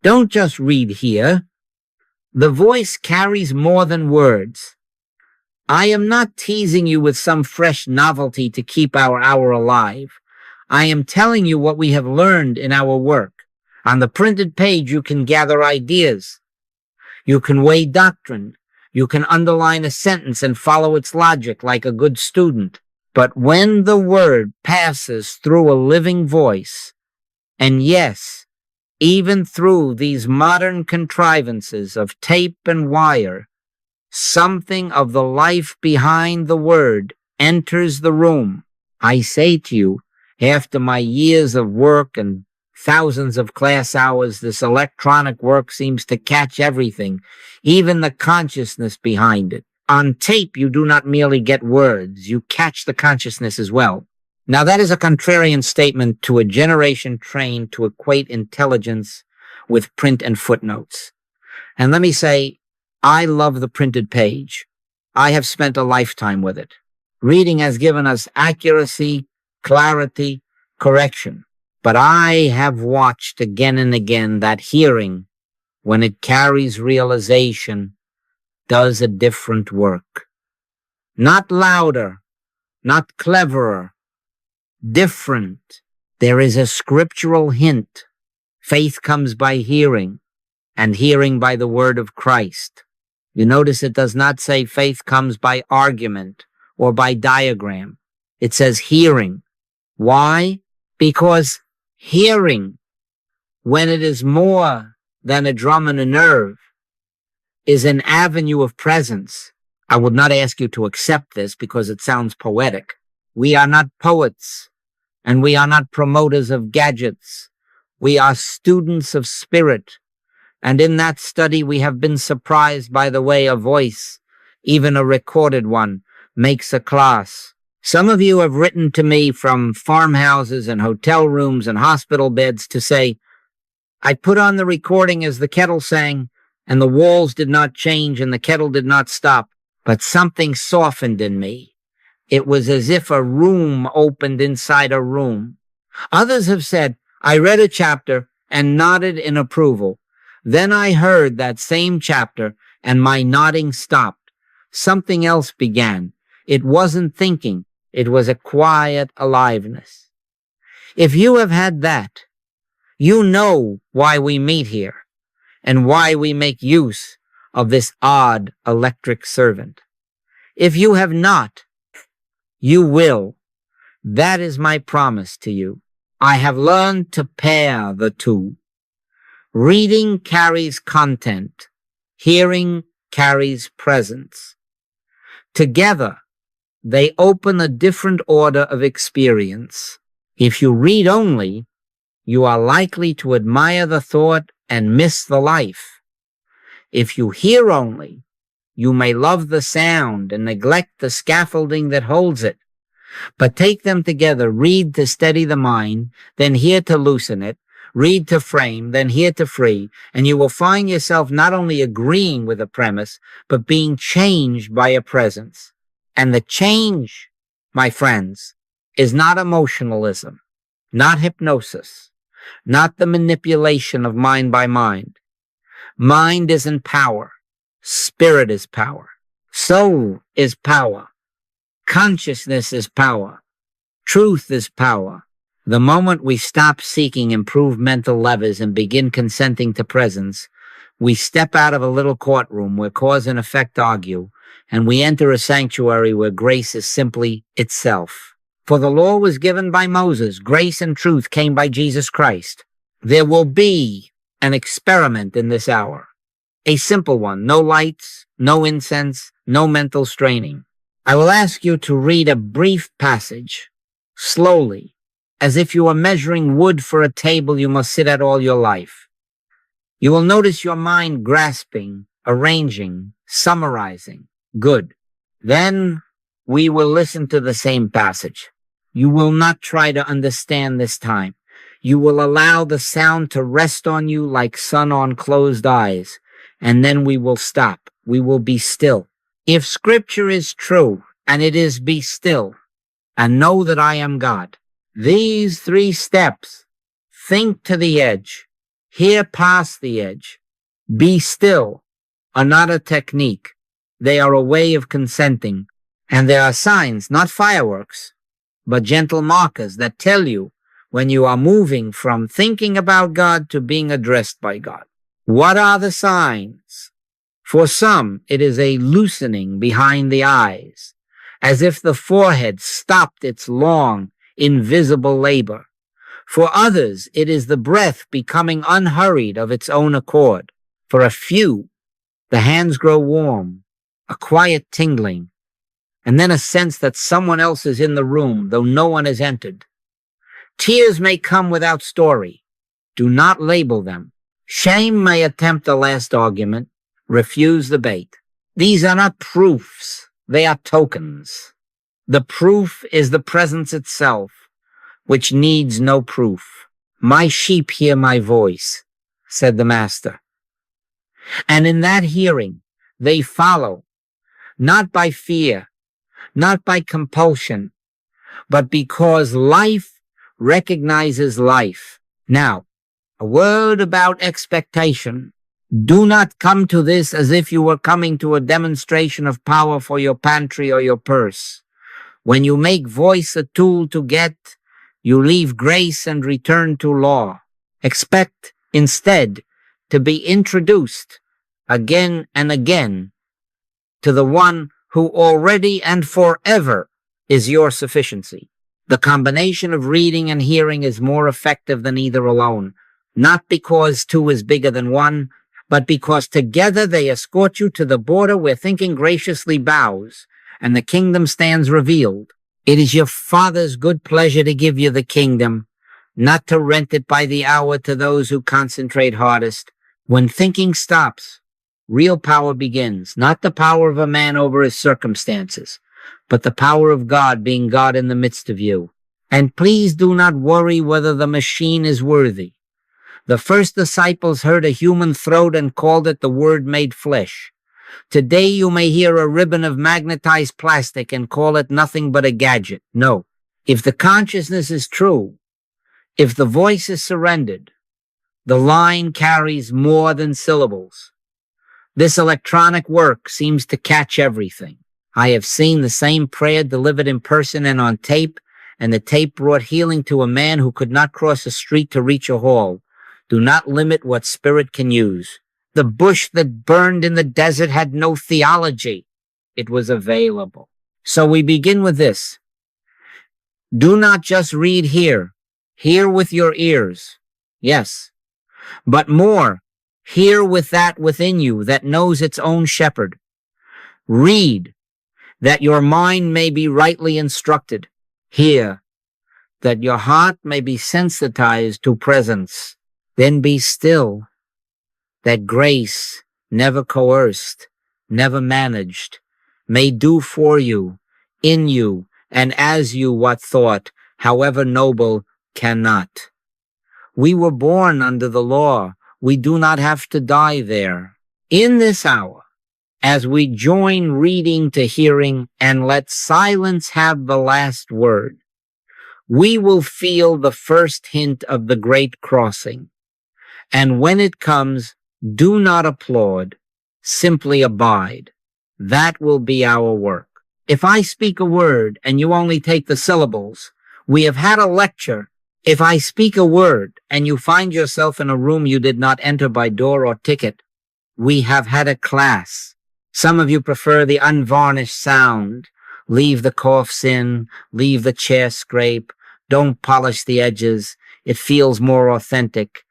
Don't just read here. The voice carries more than words. I am not teasing you with some fresh novelty to keep our hour alive. I am telling you what we have learned in our work. On the printed page, you can gather ideas. You can weigh doctrine. You can underline a sentence and follow its logic like a good student. But when the word passes through a living voice, and yes, even through these modern contrivances of tape and wire, something of the life behind the word enters the room. I say to you, after my years of work and thousands of class hours, this electronic work seems to catch everything, even the consciousness behind it. On tape, you do not merely get words, you catch the consciousness as well. Now, that is a contrarian statement to a generation trained to equate intelligence with print and footnotes. And let me say, I love the printed page. I have spent a lifetime with it. Reading has given us accuracy, clarity, correction. But I have watched again and again that hearing, when it carries realization, does a different work. Not louder, not cleverer, different. There is a scriptural hint. Faith comes by hearing, and hearing by the word of Christ. You notice it does not say faith comes by argument or by diagram. It says hearing. Why? Because hearing, when it is more than a drum and a nerve, is an avenue of presence. I would not ask you to accept this because it sounds poetic. We are not poets, and we are not promoters of gadgets. We are students of spirit. And in that study, we have been surprised by the way a voice, even a recorded one, makes a class. Some of you have written to me from farmhouses and hotel rooms and hospital beds to say, I put on the recording as the kettle sang, and the walls did not change and the kettle did not stop, but something softened in me. It was as if a room opened inside a room. Others have said, I read a chapter and nodded in approval. Then I heard that same chapter and my nodding stopped. Something else began. It wasn't thinking. It was a quiet aliveness. If you have had that, you know why we meet here and why we make use of this odd electric servant. If you have not, you will. That is my promise to you. I have learned to pair the two. Reading carries content. Hearing carries presence. Together, they open a different order of experience. If you read only, you are likely to admire the thought and miss the life. If you hear only, you may love the sound and neglect the scaffolding that holds it. But take them together, read to steady the mind, then hear to loosen it, read to frame, then hear to free, and you will find yourself not only agreeing with a premise, but being changed by a presence. And the change, my friends, is not emotionalism, not hypnosis, not the manipulation of mind by mind. Mind isn't power. Spirit is power. Soul is power. Consciousness is power. Truth is power. The moment we stop seeking improved mental levers and begin consenting to presence, we step out of a little courtroom where cause and effect argue, and we enter a sanctuary where grace is simply itself. For the law was given by Moses, grace and truth came by Jesus Christ. There will be an experiment in this hour. A simple one, no lights, no incense, no mental straining. I will ask you to read a brief passage, slowly, as if you were measuring wood for a table you must sit at all your life. You will notice your mind grasping, arranging, summarizing. Good. Then we will listen to the same passage. You will not try to understand this time. You will allow the sound to rest on you like sun on closed eyes, and then we will stop. We will be still. If scripture is true, and it is be still, and know that I am God, these 3 steps, think to the edge, Hear past the edge. Be still are not a technique. They are a way of consenting. And there are signs, not fireworks, but gentle markers that tell you when you are moving from thinking about God to being addressed by God. What are the signs? For some, it is a loosening behind the eyes, as if the forehead stopped its long, invisible labor. For others, it is the breath becoming unhurried of its own accord. For a few, the hands grow warm, a quiet tingling, and then a sense that someone else is in the room, though no one has entered. Tears may come without story. Do not label them. Shame may attempt a last argument. Refuse the bait. These are not proofs. They are tokens. The proof is the presence itself, which needs no proof. My sheep hear my voice, said the Master. And in that hearing, they follow, not by fear, not by compulsion, but because life recognizes life. Now, a word about expectation. Do not come to this as if you were coming to a demonstration of power for your pantry or your purse. When you make voice a tool to get, you leave grace and return to law. Expect, instead, to be introduced again and again to the one who already and forever is your sufficiency. The combination of reading and hearing is more effective than either alone, not because two is bigger than one, but because together they escort you to the border where thinking graciously bows and the kingdom stands revealed. It is your Father's good pleasure to give you the kingdom, not to rent it by the hour to those who concentrate hardest. When thinking stops, real power begins, not the power of a man over his circumstances, but the power of God being God in the midst of you. And please do not worry whether the machine is worthy. The first disciples heard a human throat and called it the Word made flesh. Today you may hear a ribbon of magnetized plastic and call it nothing but a gadget. No. If the consciousness is true, if the voice is surrendered, the line carries more than syllables. This electronic work seems to catch everything. I have seen the same prayer delivered in person and on tape, and the tape brought healing to a man who could not cross a street to reach a hall. Do not limit what spirit can use. The bush that burned in the desert had no theology. It was available. So we begin with this. Do not just read here. Hear with your ears. Yes. But more, hear with that within you that knows its own shepherd. Read, that your mind may be rightly instructed. Hear, that your heart may be sensitized to presence. Then be still, that grace, never coerced, never managed, may do for you, in you, and as you what thought, however noble, cannot. We were born under the law. We do not have to die there. In this hour, as we join reading to hearing and let silence have the last word, we will feel the first hint of the great crossing. And when it comes, do not applaud, simply abide. That will be our work. If I speak a word and you only take the syllables, we have had a lecture. If I speak a word and you find yourself in a room you did not enter by door or ticket, we have had a class. Some of you prefer the unvarnished sound. Leave the coughs in, leave the chair scrape, don't polish the edges. It feels more authentic.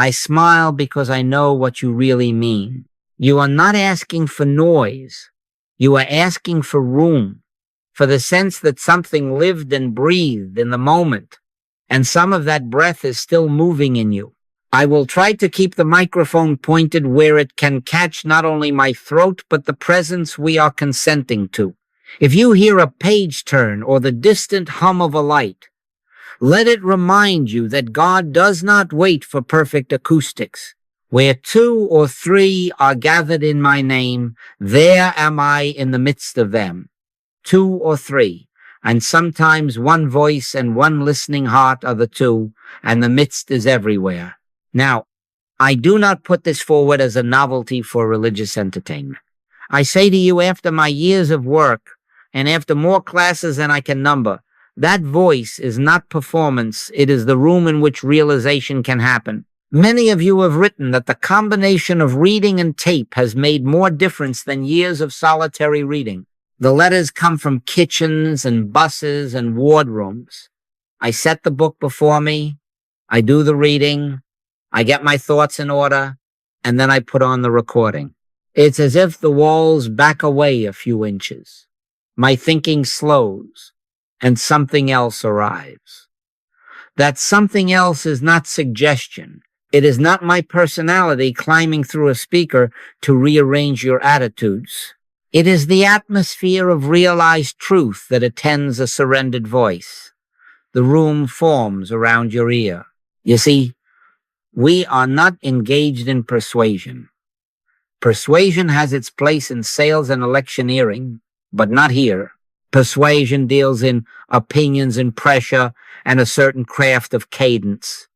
I smile because I know what you really mean. You are not asking for noise. You are asking for room, for the sense that something lived and breathed in the moment, and some of that breath is still moving in you. I will try to keep the microphone pointed where it can catch not only my throat, but the presence we are consenting to. If you hear a page turn or the distant hum of a light, let it remind you that God does not wait for perfect acoustics. Where 2 or 3 are gathered in my name, there am I in the midst of them. 2 or 3, and sometimes one voice and one listening heart are the 2, and the midst is everywhere. Now, I do not put this forward as a novelty for religious entertainment. I say to you, after my years of work and after more classes than I can number, that voice is not performance. It is the room in which realization can happen. Many of you have written that the combination of reading and tape has made more difference than years of solitary reading. The letters come from kitchens and buses and wardrooms. I set the book before me. I do the reading. I get my thoughts in order, and then I put on the recording. It's as if the walls back away a few inches. My thinking slows, and something else arrives. That something else is not suggestion. It is not my personality climbing through a speaker to rearrange your attitudes. It is the atmosphere of realized truth that attends a surrendered voice. The room forms around your ear. You see, we are not engaged in persuasion. Persuasion has its place in sales and electioneering, but not here. Persuasion deals in opinions and pressure and a certain craft of cadence.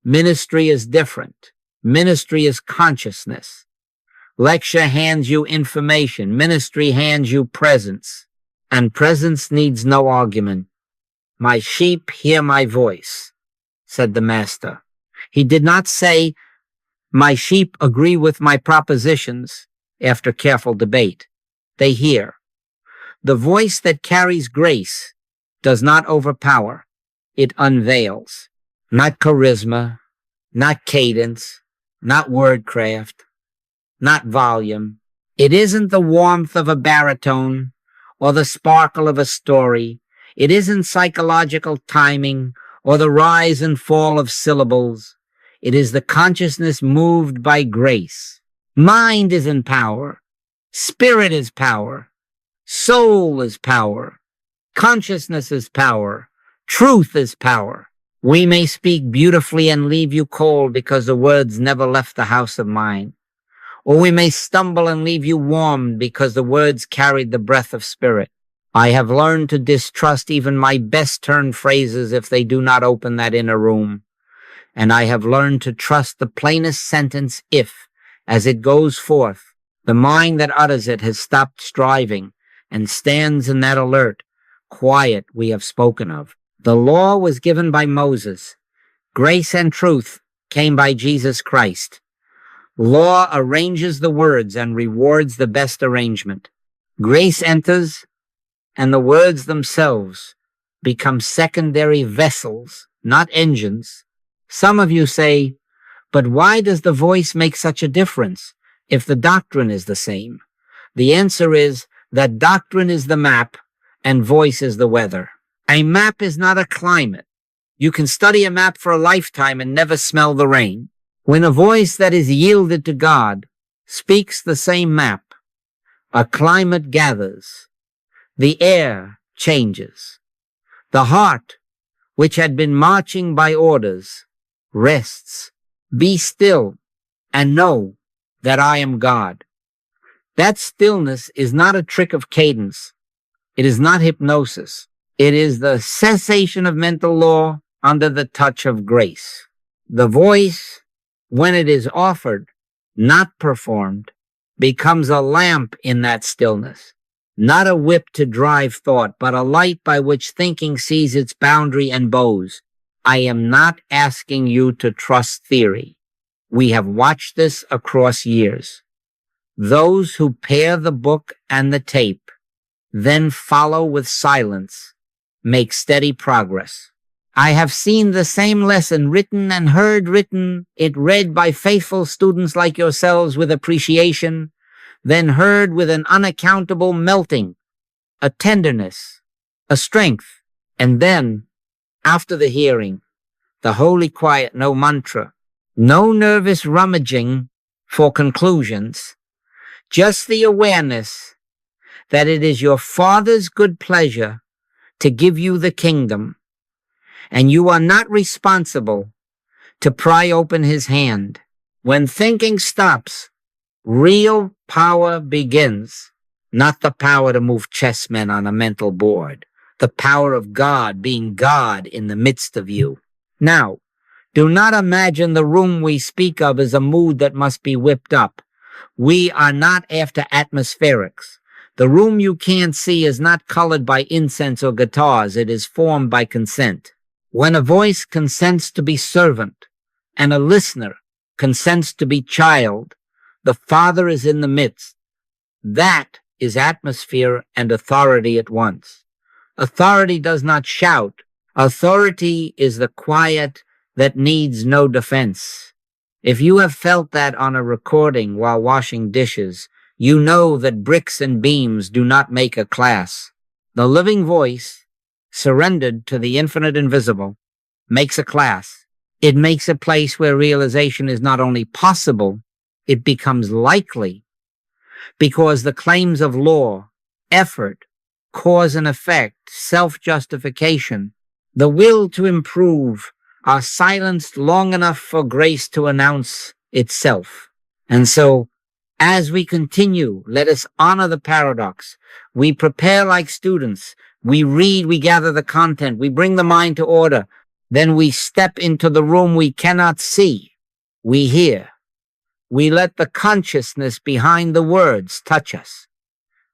Ministry is different. Ministry is consciousness. Lecture hands you information. Ministry hands you presence. And presence needs no argument. My sheep hear my voice, said the master. He did not say, my sheep agree with my propositions after careful debate. They hear. The voice that carries grace does not overpower. It unveils. Not charisma, not cadence, not wordcraft, not volume. It isn't the warmth of a baritone or the sparkle of a story. It isn't psychological timing or the rise and fall of syllables. It is the consciousness moved by grace. Mind is in power. Spirit is power. Soul is power. Consciousness is power. Truth is power. We may speak beautifully and leave you cold because the words never left the house of mine. Or we may stumble and leave you warmed because the words carried the breath of spirit. I have learned to distrust even my best turned phrases if they do not open that inner room. And I have learned to trust the plainest sentence if, as it goes forth, the mind that utters it has stopped striving and stands in that alert, quiet we have spoken of. The law was given by Moses. Grace and truth came by Jesus Christ. Law arranges the words and rewards the best arrangement. Grace enters, and the words themselves become secondary vessels, not engines. Some of you say, but why does the voice make such a difference if the doctrine is the same? The answer is that doctrine is the map and voice is the weather. A map is not a climate. You can study a map for a lifetime and never smell the rain. When a voice that is yielded to God speaks the same map, a climate gathers. The air changes. The heart, which had been marching by orders, rests. Be still and know that I am God. That stillness is not a trick of cadence. It is not hypnosis. It is the cessation of mental law under the touch of grace. The voice, when it is offered, not performed, becomes a lamp in that stillness. Not a whip to drive thought, but a light by which thinking sees its boundary and bows. I am not asking you to trust theory. We have watched this across years. Those who pair the book and the tape, then follow with silence, make steady progress. I have seen the same lesson written and heard it read by faithful students like yourselves with appreciation, then heard with an unaccountable melting, a tenderness, a strength, and then, after the hearing, the holy quiet, no mantra, no nervous rummaging for conclusions, just the awareness that it is your Father's good pleasure to give you the kingdom, and you are not responsible to pry open his hand. When thinking stops, real power begins, not the power to move chessmen on a mental board, the power of God being God in the midst of you. Now, Do not imagine the room we speak of as a mood that must be whipped up. We are not after atmospherics. The room you can't see is not colored by incense or guitars. It is formed by consent. When a voice consents to be servant and a listener consents to be child, the Father is in the midst. That is atmosphere and authority at once. Authority does not shout. Authority is the quiet that needs no defense. If you have felt that on a recording while washing dishes, you know that bricks and beams do not make a class. The living voice, surrendered to the infinite invisible, makes a class. It makes a place where realization is not only possible, it becomes likely, because the claims of law, effort, cause and effect, self-justification, the will to improve are silenced long enough for grace to announce itself. And so, as we continue, let us honor the paradox. We prepare like students. We read, we gather the content, we bring the mind to order. Then we step into the room we cannot see. We hear. We let the consciousness behind the words touch us.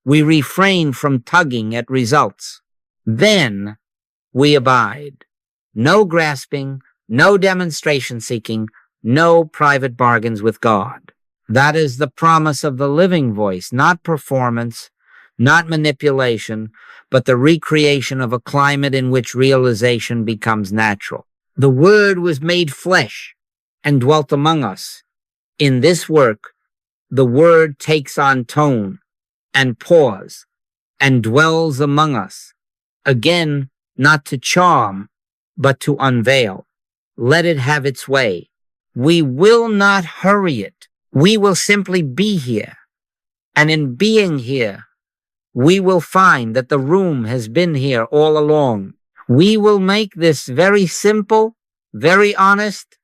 We refrain from tugging at results. Then we abide. No grasping, no demonstration seeking, no private bargains with God. That is the promise of the living voice, not performance, not manipulation, but the recreation of a climate in which realization becomes natural. The Word was made flesh and dwelt among us. In this work, the Word takes on tone and pause and dwells among us. Again, not to charm, but to unveil. Let it have its way. We will not hurry it. We will simply be here. And in being here, we will find that the room has been here all along. We will make this very simple, very honest,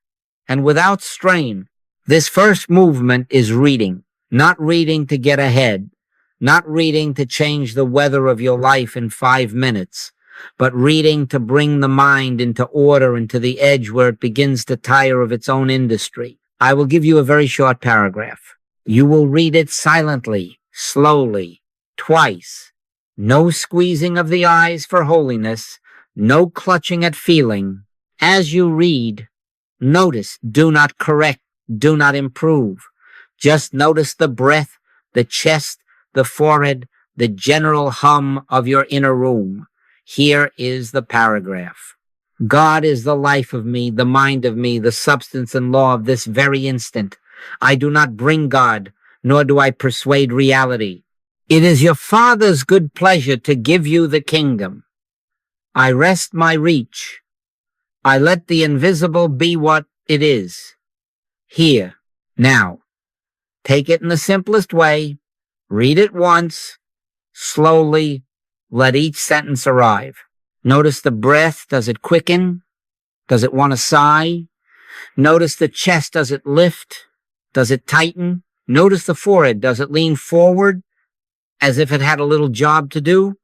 and without strain. This first movement is reading, not reading to get ahead, not reading to change the weather of your life in 5 minutes, but reading to bring the mind into order and to the edge where it begins to tire of its own industry. I will give you a very short paragraph. You will read it silently, slowly, twice. No squeezing of the eyes for holiness, no clutching at feeling. As you read, notice, do not correct, do not improve. Just notice the breath, the chest, the forehead, the general hum of your inner room. Here is the paragraph. God is the life of me, the mind of me, the substance and law of this very instant. I do not bring God, nor do I persuade reality. It is your Father's good pleasure to give you the kingdom. I rest my reach. I let the invisible be what it is. Here, now. Take it in the simplest way. Read it once. Slowly, let each sentence arrive. Notice the breath. Does it quicken? Does it want to sigh? Notice the chest. Does it lift? Does it tighten? Notice the forehead. Does it lean forward as if it had a little job to do?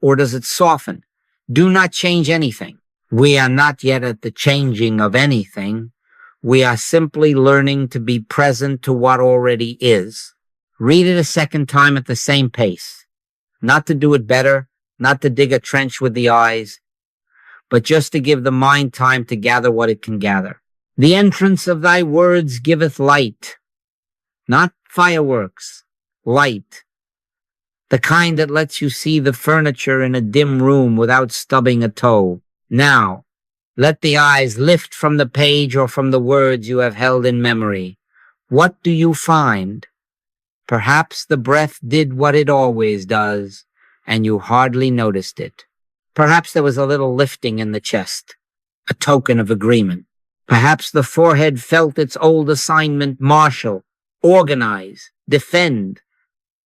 Or does it soften? Do not change anything. We are not yet at the changing of anything. We are simply learning to be present to what already is. Read it a second time at the same pace. Not to do it better, not to dig a trench with the eyes, but just to give the mind time to gather what it can gather. The entrance of thy words giveth light, not fireworks, light. The kind that lets you see the furniture in a dim room without stubbing a toe. Now, let the eyes lift from the page or from the words you have held in memory. What do you find? Perhaps the breath did what it always does, and you hardly noticed it. Perhaps there was a little lifting in the chest, a token of agreement. Perhaps the forehead felt its old assignment: marshal, organize, defend.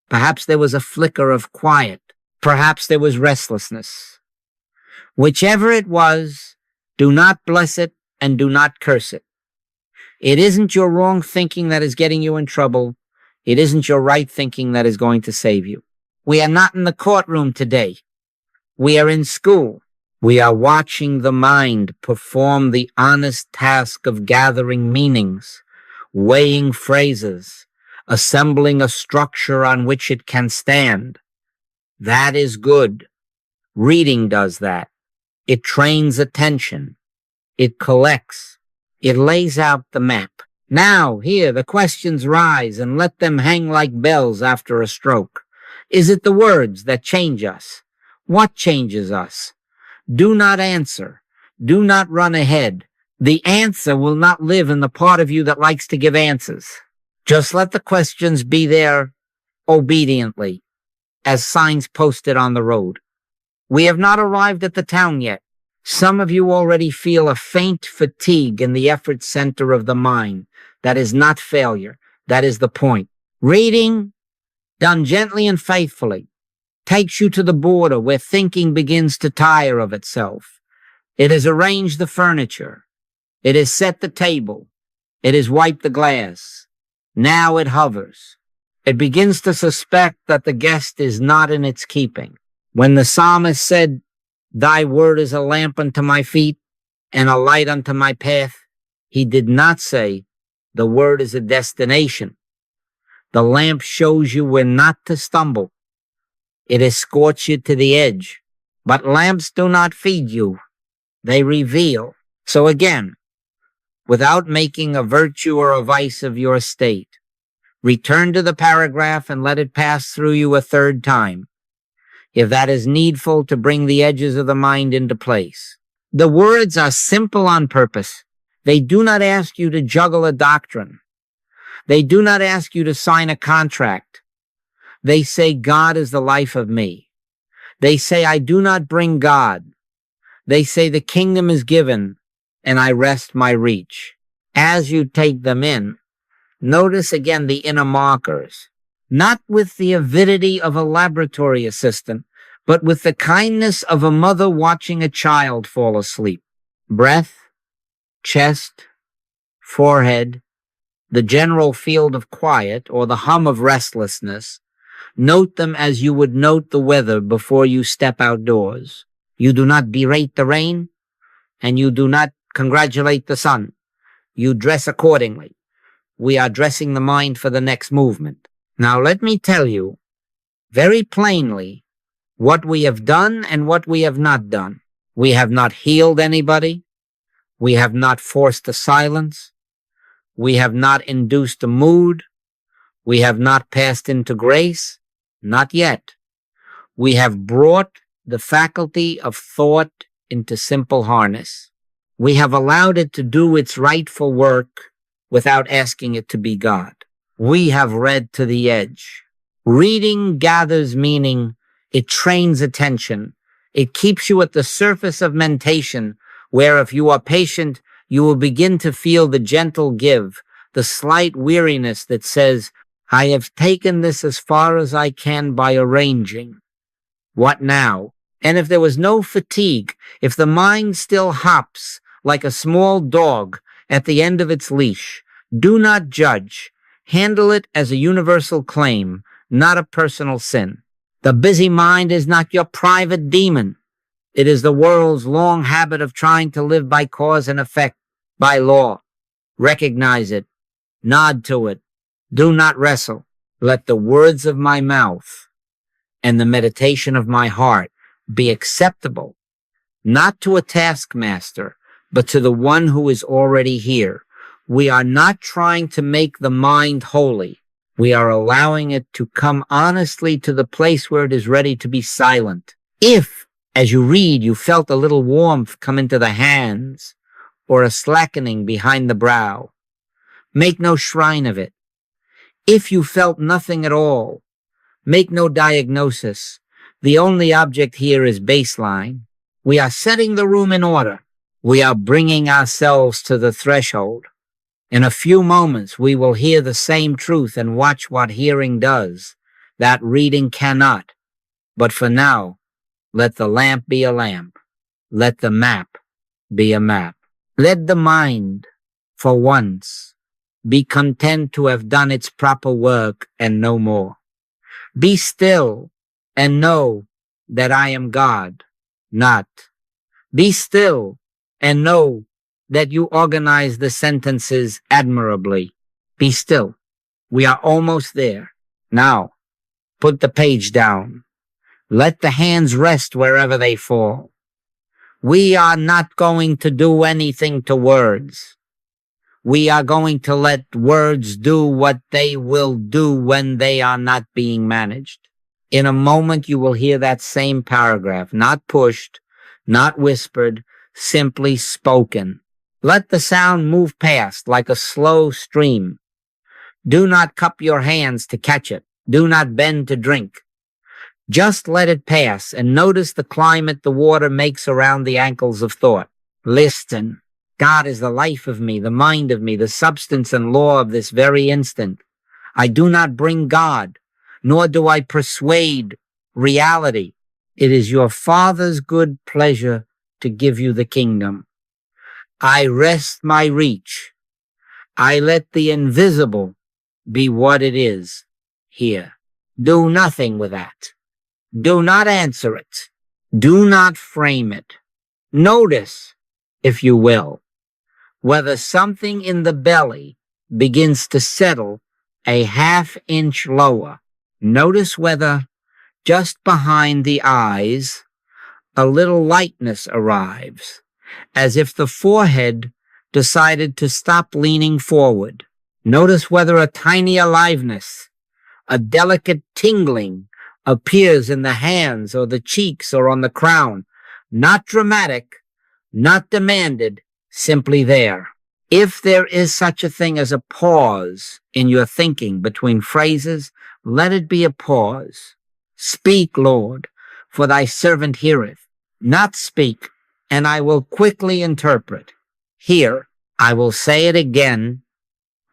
Perhaps there was a flicker of quiet. Perhaps there was restlessness. Whichever it was, do not bless it and do not curse it. It isn't your wrong thinking that is getting you in trouble. It isn't your right thinking that is going to save you. We are not in the courtroom today. We are in school. We are watching the mind perform the honest task of gathering meanings, weighing phrases, assembling a structure on which it can stand. That is good. Reading does that. It trains attention. It collects. It lays out the map. Now, here, the questions rise, and let them hang like bells after a stroke. Is it the words that change us? What changes us? Do not answer. Do not run ahead. The answer will not live in the part of you that likes to give answers. Just let the questions be there obediently, as signs posted on the road. We have not arrived at the town yet. Some of you already feel a faint fatigue in the effort center of the mind. That is not failure. That is the point. Reading, done gently and faithfully, takes you to the border where thinking begins to tire of itself. It has arranged the furniture. It has set the table. It has wiped the glass. Now it hovers. It begins to suspect that the guest is not in its keeping. When the psalmist said, "Thy word is a lamp unto my feet and a light unto my path," he did not say, the word is a destination. The lamp shows you where not to stumble. It escorts you to the edge. But lamps do not feed you. They reveal. So again, without making a virtue or a vice of your state, return to the paragraph and let it pass through you a third time, if that is needful to bring the edges of the mind into place. The words are simple on purpose. They do not ask you to juggle a doctrine. They do not ask you to sign a contract. They say, God is the life of me. They say, I do not bring God. They say, the kingdom is given, and I rest my reach. As you take them in, notice again the inner markers, not with the avidity of a laboratory assistant, but with the kindness of a mother watching a child fall asleep. Breath, chest, forehead, the general field of quiet or the hum of restlessness. Note them as you would note the weather before you step outdoors. You do not berate the rain, and you do not congratulate the sun. You dress accordingly. We are dressing the mind for the next movement. Now let me tell you very plainly what we have done and what we have not done. We have not healed anybody. We have not forced a silence. We have not induced a mood. We have not passed into grace. Not yet. We have brought the faculty of thought into simple harness. We have allowed it to do its rightful work without asking it to be God. We have read to the edge. Reading gathers meaning. It trains attention. It keeps you at the surface of mentation, where if you are patient, you will begin to feel the gentle give, the slight weariness that says, I have taken this as far as I can by arranging. What now? And if there was no fatigue, if the mind still hops like a small dog at the end of its leash, do not judge. Handle it as a universal claim, not a personal sin. The busy mind is not your private demon. It is the world's long habit of trying to live by cause and effect, by law. Recognize it. Nod to it. Do not wrestle. Let the words of my mouth and the meditation of my heart be acceptable, not to a taskmaster, but to the one who is already here. We are not trying to make the mind holy. We are allowing it to come honestly to the place where it is ready to be silent. If, as you read, you felt a little warmth come into the hands or a slackening behind the brow, make no shrine of it. If you felt nothing at all, make no diagnosis. The only object here is baseline. We are setting the room in order. We are bringing ourselves to the threshold. In a few moments, we will hear the same truth and watch what hearing does. That reading cannot. But for now, let the lamp be a lamp. Let the map be a map. Let the mind, for once, be content to have done its proper work and no more. Be still and know that I am God, not Be still and know that you organize the sentences admirably. Be still. We are almost there. Now, put the page down. Let the hands rest wherever they fall. We are not going to do anything to words. We are going to let words do what they will do when they are not being managed. In a moment, you will hear that same paragraph, not pushed, not whispered, simply spoken. Let the sound move past like a slow stream. Do not cup your hands to catch it. Do not bend to drink. Just let it pass and notice the climate the water makes around the ankles of thought. Listen. God is the life of me, the mind of me, the substance and law of this very instant. I do not bring God, nor do I persuade reality. It is your Father's good pleasure to give you the kingdom. I rest my reach. I let the invisible be what it is here. Do nothing with that. Do not answer it. Do not frame it. Notice, if you will, whether something in the belly begins to settle a half-inch lower. Notice whether just behind the eyes a little lightness arrives, as if the forehead decided to stop leaning forward. Notice whether a tiny aliveness, a delicate tingling appears in the hands or the cheeks or on the crown. Not dramatic, not demanded, simply there. If there is such a thing as a pause in your thinking between phrases, let it be a pause. Speak, Lord, for thy servant heareth. Not speak, and I will quickly interpret. Here, I will say it again,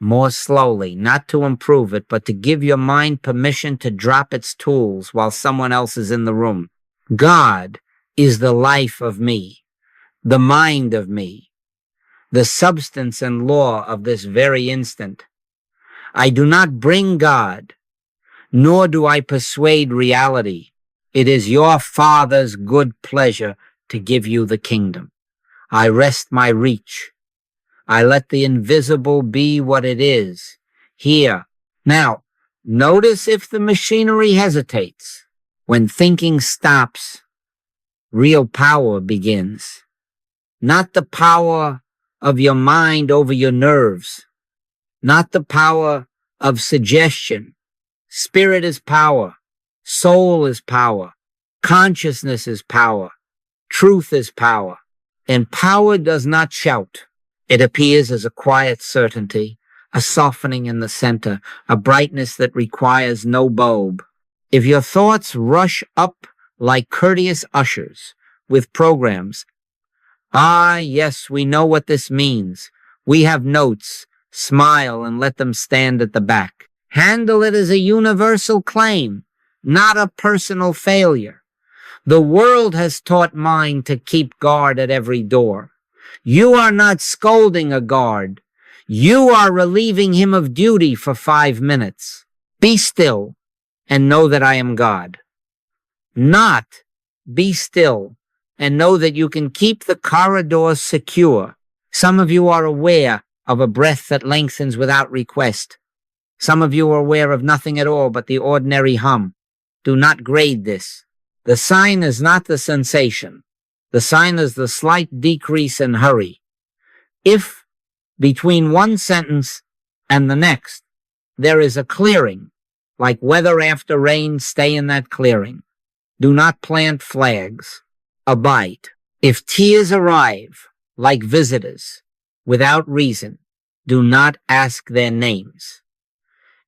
more slowly, not to improve it, but to give your mind permission to drop its tools while someone else is in the room. God is the life of me, the mind of me, the substance and law of this very instant. I do not bring God, nor do I persuade reality. It is your Father's good pleasure to give you the kingdom. I rest my reach. I let the invisible be what it is, here. Now, notice if the machinery hesitates. When thinking stops, real power begins. Not the power of your mind over your nerves, not the power of suggestion. Spirit is power. Soul is power. Consciousness is power. Truth is power. And power does not shout. It appears as a quiet certainty, a softening in the center, a brightness that requires no bulb. If your thoughts rush up like courteous ushers with programs, yes, we know what this means. We have notes. Smile and let them stand at the back. Handle it as a universal claim, not a personal failure. The world has taught mind to keep guard at every door. You are not scolding a guard. You are relieving him of duty for 5 minutes. Be still and know that I am God. Not be still and know that you can keep the corridors secure. Some of you are aware of a breath that lengthens without request. Some of you are aware of nothing at all but the ordinary hum. Do not grade this. The sign is not the sensation. The sign is the slight decrease in hurry. If between one sentence and the next there is a clearing, like weather after rain, stay in that clearing. Do not plant flags. Abide. If tears arrive like visitors without reason, do not ask their names.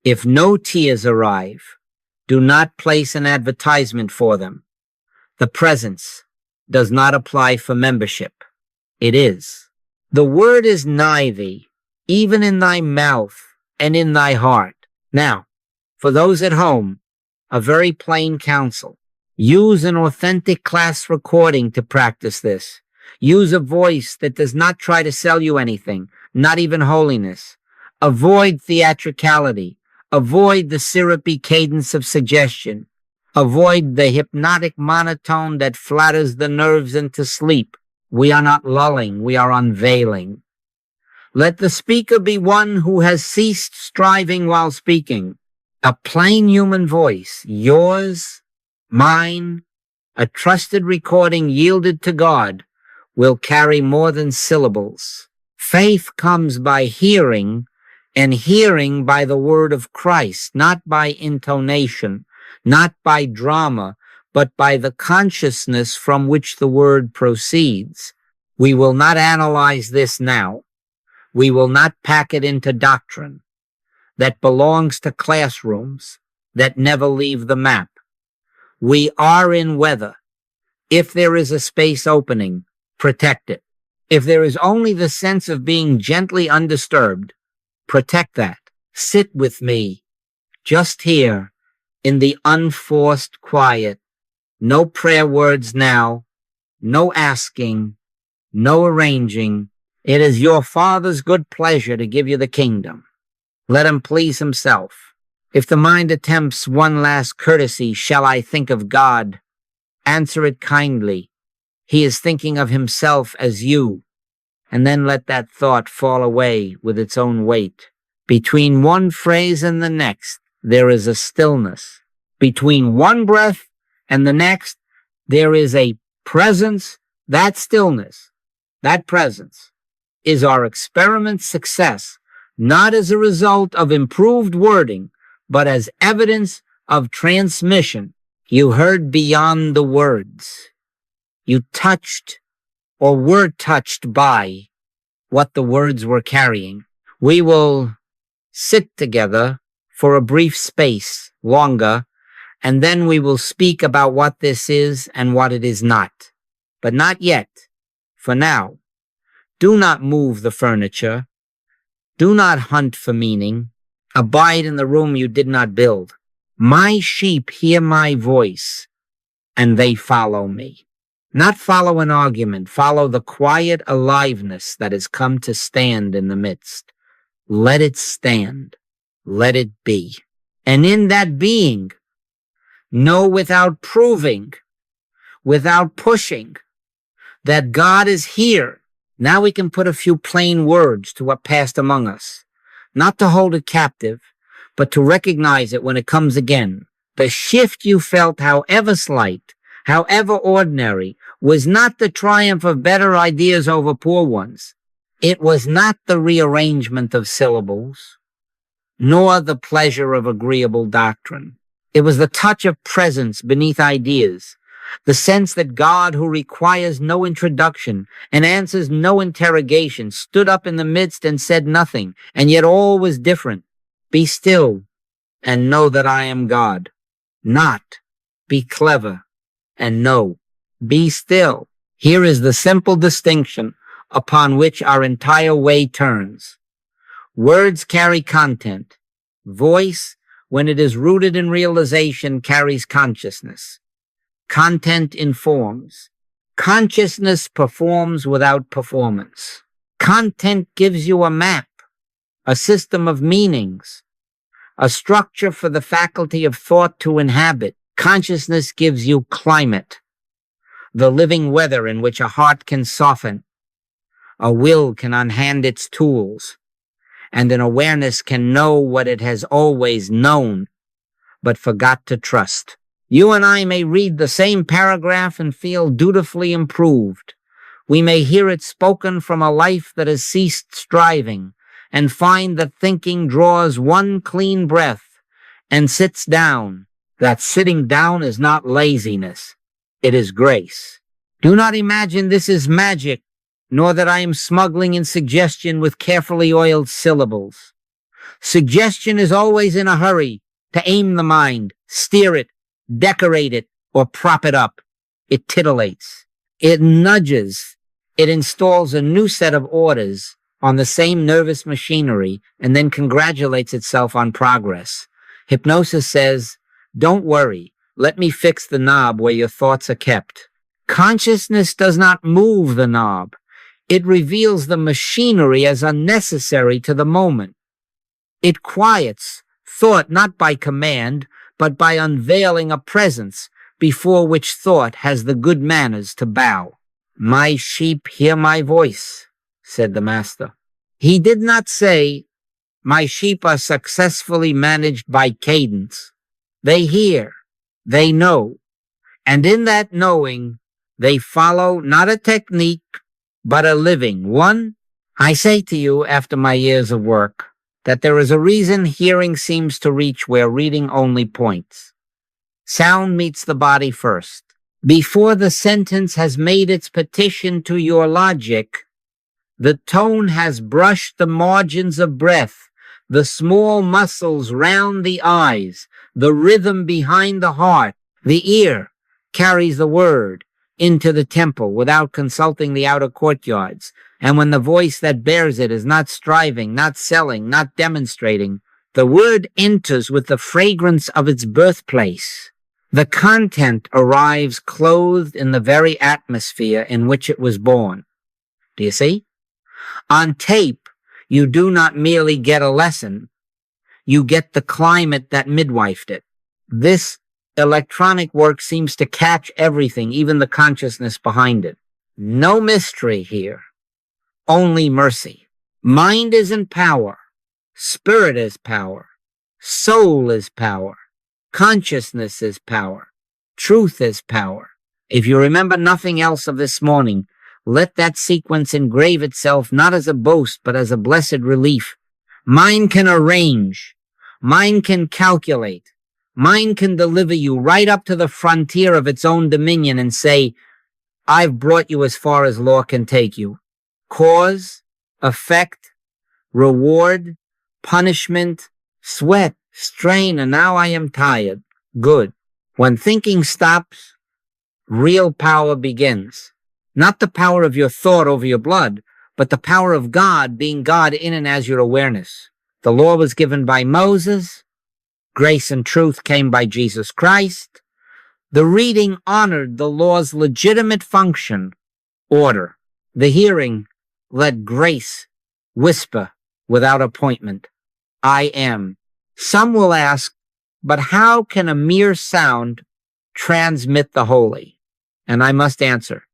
If no tears arrive, do not place an advertisement for them. The presence does not apply for membership. It is. The word is nigh thee, even in thy mouth and in thy heart. Now, for those at home, a very plain counsel. Use an authentic class recording to practice this. Use a voice that does not try to sell you anything, not even holiness. Avoid theatricality. Avoid the syrupy cadence of suggestion. Avoid the hypnotic monotone that flatters the nerves into sleep. We are not lulling, we are unveiling. Let the speaker be one who has ceased striving while speaking. A plain human voice, yours, mine, a trusted recording yielded to God, will carry more than syllables. Faith comes by hearing, and hearing by the word of Christ, not by intonation, not by drama, but by the consciousness from which the word proceeds. We will not analyze this now. We will not pack it into doctrine that belongs to classrooms that never leave the map. We are in weather. If there is a space opening, protect it. If there is only the sense of being gently undisturbed, protect that. Sit with me, just here, in the unforced quiet. No prayer words now, no asking, no arranging. It is your Father's good pleasure to give you the kingdom. Let him please himself. If the mind attempts one last courtesy, shall I think of God? Answer it kindly. He is thinking of himself as you. And then let that thought fall away with its own weight. Between one phrase and the next, there is a stillness. Between one breath and the next, there is a presence. That stillness, that presence, is our experiment's success, not as a result of improved wording, but as evidence of transmission. You heard beyond the words. You touched or were touched by what the words were carrying. We will sit together for a brief space, longer, and then we will speak about what this is and what it is not. But not yet. For now, do not move the furniture. Do not hunt for meaning. Abide in the room you did not build. My sheep hear my voice, and they follow me. Not follow an argument, follow the quiet aliveness that has come to stand in the midst. Let it stand. Let it be. And in that being, know without proving, without pushing, that God is here. Now we can put a few plain words to what passed among us. Not to hold it captive, but to recognize it when it comes again. The shift you felt, however slight, however ordinary, was not the triumph of better ideas over poor ones. It was not the rearrangement of syllables, nor the pleasure of agreeable doctrine. It was the touch of presence beneath ideas, the sense that God, who requires no introduction and answers no interrogation, stood up in the midst and said nothing, and yet all was different. Be still and know that I am God. Not be clever and know. Be still. Here is the simple distinction upon which our entire way turns. Words carry content. Voice, when it is rooted in realization, carries consciousness. Content informs. Consciousness performs without performance. Content gives you a map, a system of meanings, a structure for the faculty of thought to inhabit. Consciousness gives you climate, the living weather in which a heart can soften, a will can unhand its tools, and an awareness can know what it has always known, but forgot to trust. You and I may read the same paragraph and feel dutifully improved. We may hear it spoken from a life that has ceased striving, and find that thinking draws one clean breath and sits down. That sitting down is not laziness. It is grace. Do not imagine this is magic, nor that I am smuggling in suggestion with carefully oiled syllables. Suggestion is always in a hurry to aim the mind, steer it, decorate it, or prop it up. It titillates. It nudges. It installs a new set of orders on the same nervous machinery and then congratulates itself on progress. Hypnosis says, don't worry. Let me fix the knob where your thoughts are kept. Consciousness does not move the knob. It reveals the machinery as unnecessary to the moment. It quiets thought not by command, but by unveiling a presence before which thought has the good manners to bow. My sheep hear my voice, said the master. He did not say, my sheep are successfully managed by cadence. They hear, they know, and in that knowing, they follow not a technique, but a living one. I say to you, after my years of work, that there is a reason hearing seems to reach where reading only points. Sound meets the body first. Before the sentence has made its petition to your logic, the tone has brushed the margins of breath, the small muscles round the eyes, the rhythm behind the heart. The ear carries the word into the temple without consulting the outer courtyards. And when the voice that bears it is not striving, not selling, not demonstrating, the word enters with the fragrance of its birthplace. The content arrives clothed in the very atmosphere in which it was born. Do you see? On tape, you do not merely get a lesson, you get the climate that midwifed it. This electronic work seems to catch everything, even the consciousness behind it. No mystery here, only mercy. Mind is in power, spirit is power, soul is power, consciousness is power, truth is power. If you remember nothing else of this morning, let that sequence engrave itself not as a boast, but as a blessed relief. Mind can arrange. Mind can calculate. Mind can deliver you right up to the frontier of its own dominion and say, I've brought you as far as law can take you. Cause, effect, reward, punishment, sweat, strain, and now I am tired. Good. When thinking stops, real power begins. Not the power of your thought over your blood, but the power of God being God in and as your awareness. The law was given by Moses. Grace and truth came by Jesus Christ. The reading honored the law's legitimate function, order. The hearing let grace whisper without appointment, I am. Some will ask, but how can a mere sound transmit the holy? And I must answer,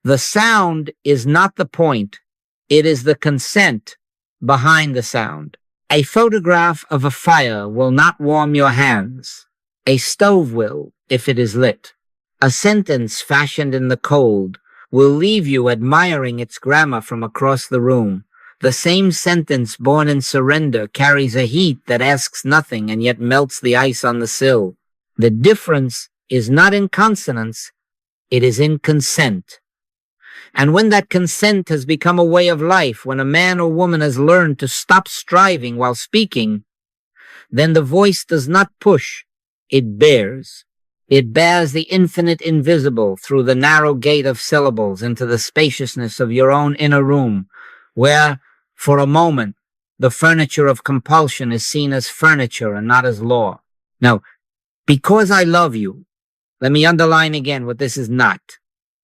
the sound is not the point. It is the consent behind the sound. A photograph of a fire will not warm your hands. A stove will, if it is lit. A sentence fashioned in the cold will leave you admiring its grammar from across the room. The same sentence born in surrender carries a heat that asks nothing and yet melts the ice on the sill. The difference is not in consonance, it is in consent. And when that consent has become a way of life, when a man or woman has learned to stop striving while speaking, then the voice does not push, it bears. It bears the infinite invisible through the narrow gate of syllables into the spaciousness of your own inner room, where, for a moment, the furniture of compulsion is seen as furniture and not as law. Now, because I love you, let me underline again what this is not.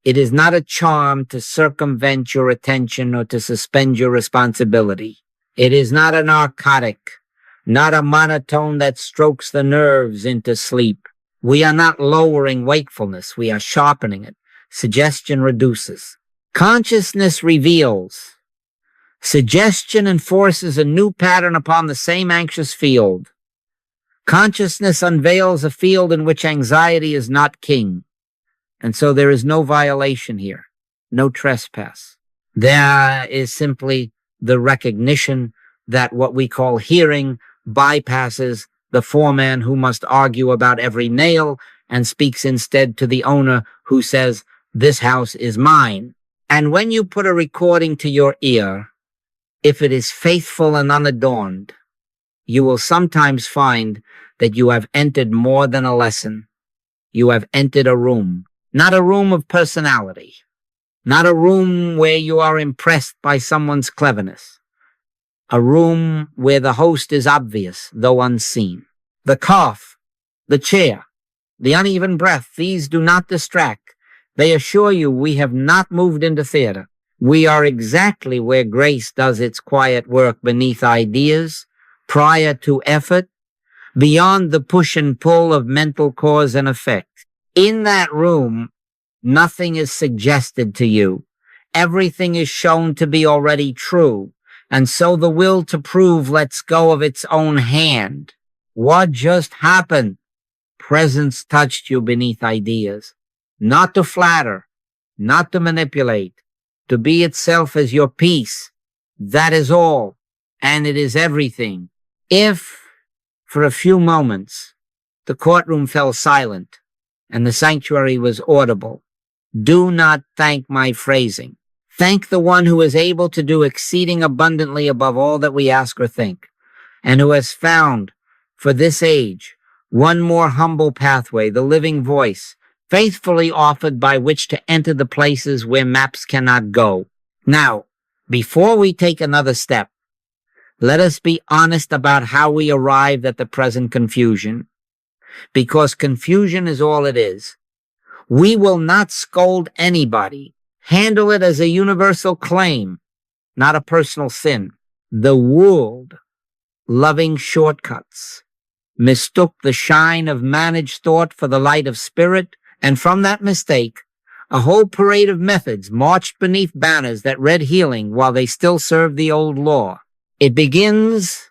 It is not a charm to circumvent your attention or to suspend your responsibility. It is not a narcotic, not a monotone that strokes the nerves into sleep. We are not lowering wakefulness. We are sharpening it. Suggestion reduces. Consciousness reveals. Suggestion enforces a new pattern upon the same anxious field. Consciousness unveils a field in which anxiety is not king. And so there is no violation here, no trespass. There is simply the recognition that what we call hearing bypasses the foreman who must argue about every nail and speaks instead to the owner who says, this house is mine. And when you put a recording to your ear, if it is faithful and unadorned, you will sometimes find that you have entered more than a lesson. You have entered a room. Not a room of personality, not a room where you are impressed by someone's cleverness, a room where the host is obvious, though unseen. The cough, the chair, the uneven breath, these do not distract. They assure you we have not moved into theater. We are exactly where grace does its quiet work beneath ideas, prior to effort, beyond the push and pull of mental cause and effect. In that room, Nothing is suggested to you. Everything is shown to be already true. And so the will to prove lets go of its own hand. What just happened? Presence touched you beneath ideas. Not to flatter, not to manipulate, to be itself as your peace. That is all, and it is everything. If, for a few moments, the courtroom fell silent and the sanctuary was audible, do not thank my phrasing. Thank the one who is able to do exceeding abundantly above all that we ask or think, and who has found, for this age, one more humble pathway, the living voice, faithfully offered by which to enter the places where maps cannot go. Now, before we take another step, let us be honest about how we arrived at the present confusion, because confusion is all it is. We will not scold anybody. Handle it as a universal claim, not a personal sin. The world, loving shortcuts, mistook the shine of managed thought for the light of spirit, and from that mistake, a whole parade of methods marched beneath banners that read healing while they still served the old law. It begins,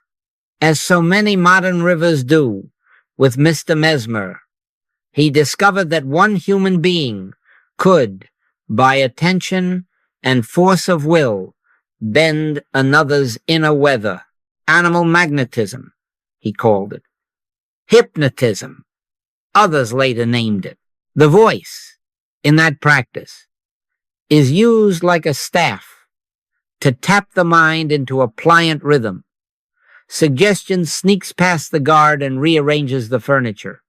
as so many modern rivers do, with Mr. Mesmer. He discovered that one human being could, by attention and force of will, bend another's inner weather. Animal magnetism, he called it. Hypnotism, others later named it. The voice, in that practice, is used like a staff to tap the mind into a pliant rhythm. Suggestion sneaks past the guard and rearranges the furniture.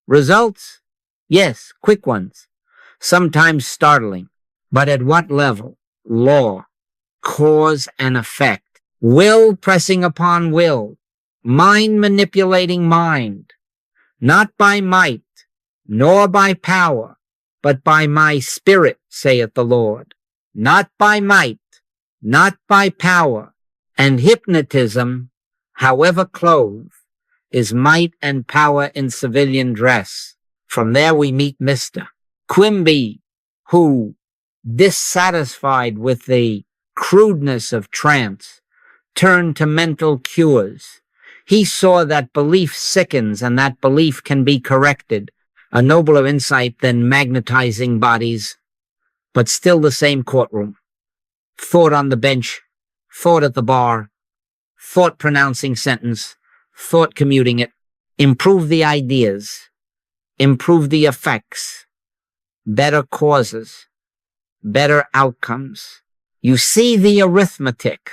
Results? Yes, quick ones, sometimes startling. But at what level? Law, cause and effect. Will pressing upon will. Mind manipulating mind. Not by might, nor by power, but by my spirit, saith the Lord. Not by might, not by power. And hypnotism, however clothed, is might and power in civilian dress. From there we meet Mr. Quimby, who, dissatisfied with the crudeness of trance, turned to mental cures. He saw that belief sickens and that belief can be corrected, a nobler insight than magnetizing bodies, but still the same courtroom. Thought on the bench, thought at the bar, thought pronouncing sentence, thought commuting it. Improve the ideas, improve the effects, better causes, better outcomes. You see the arithmetic.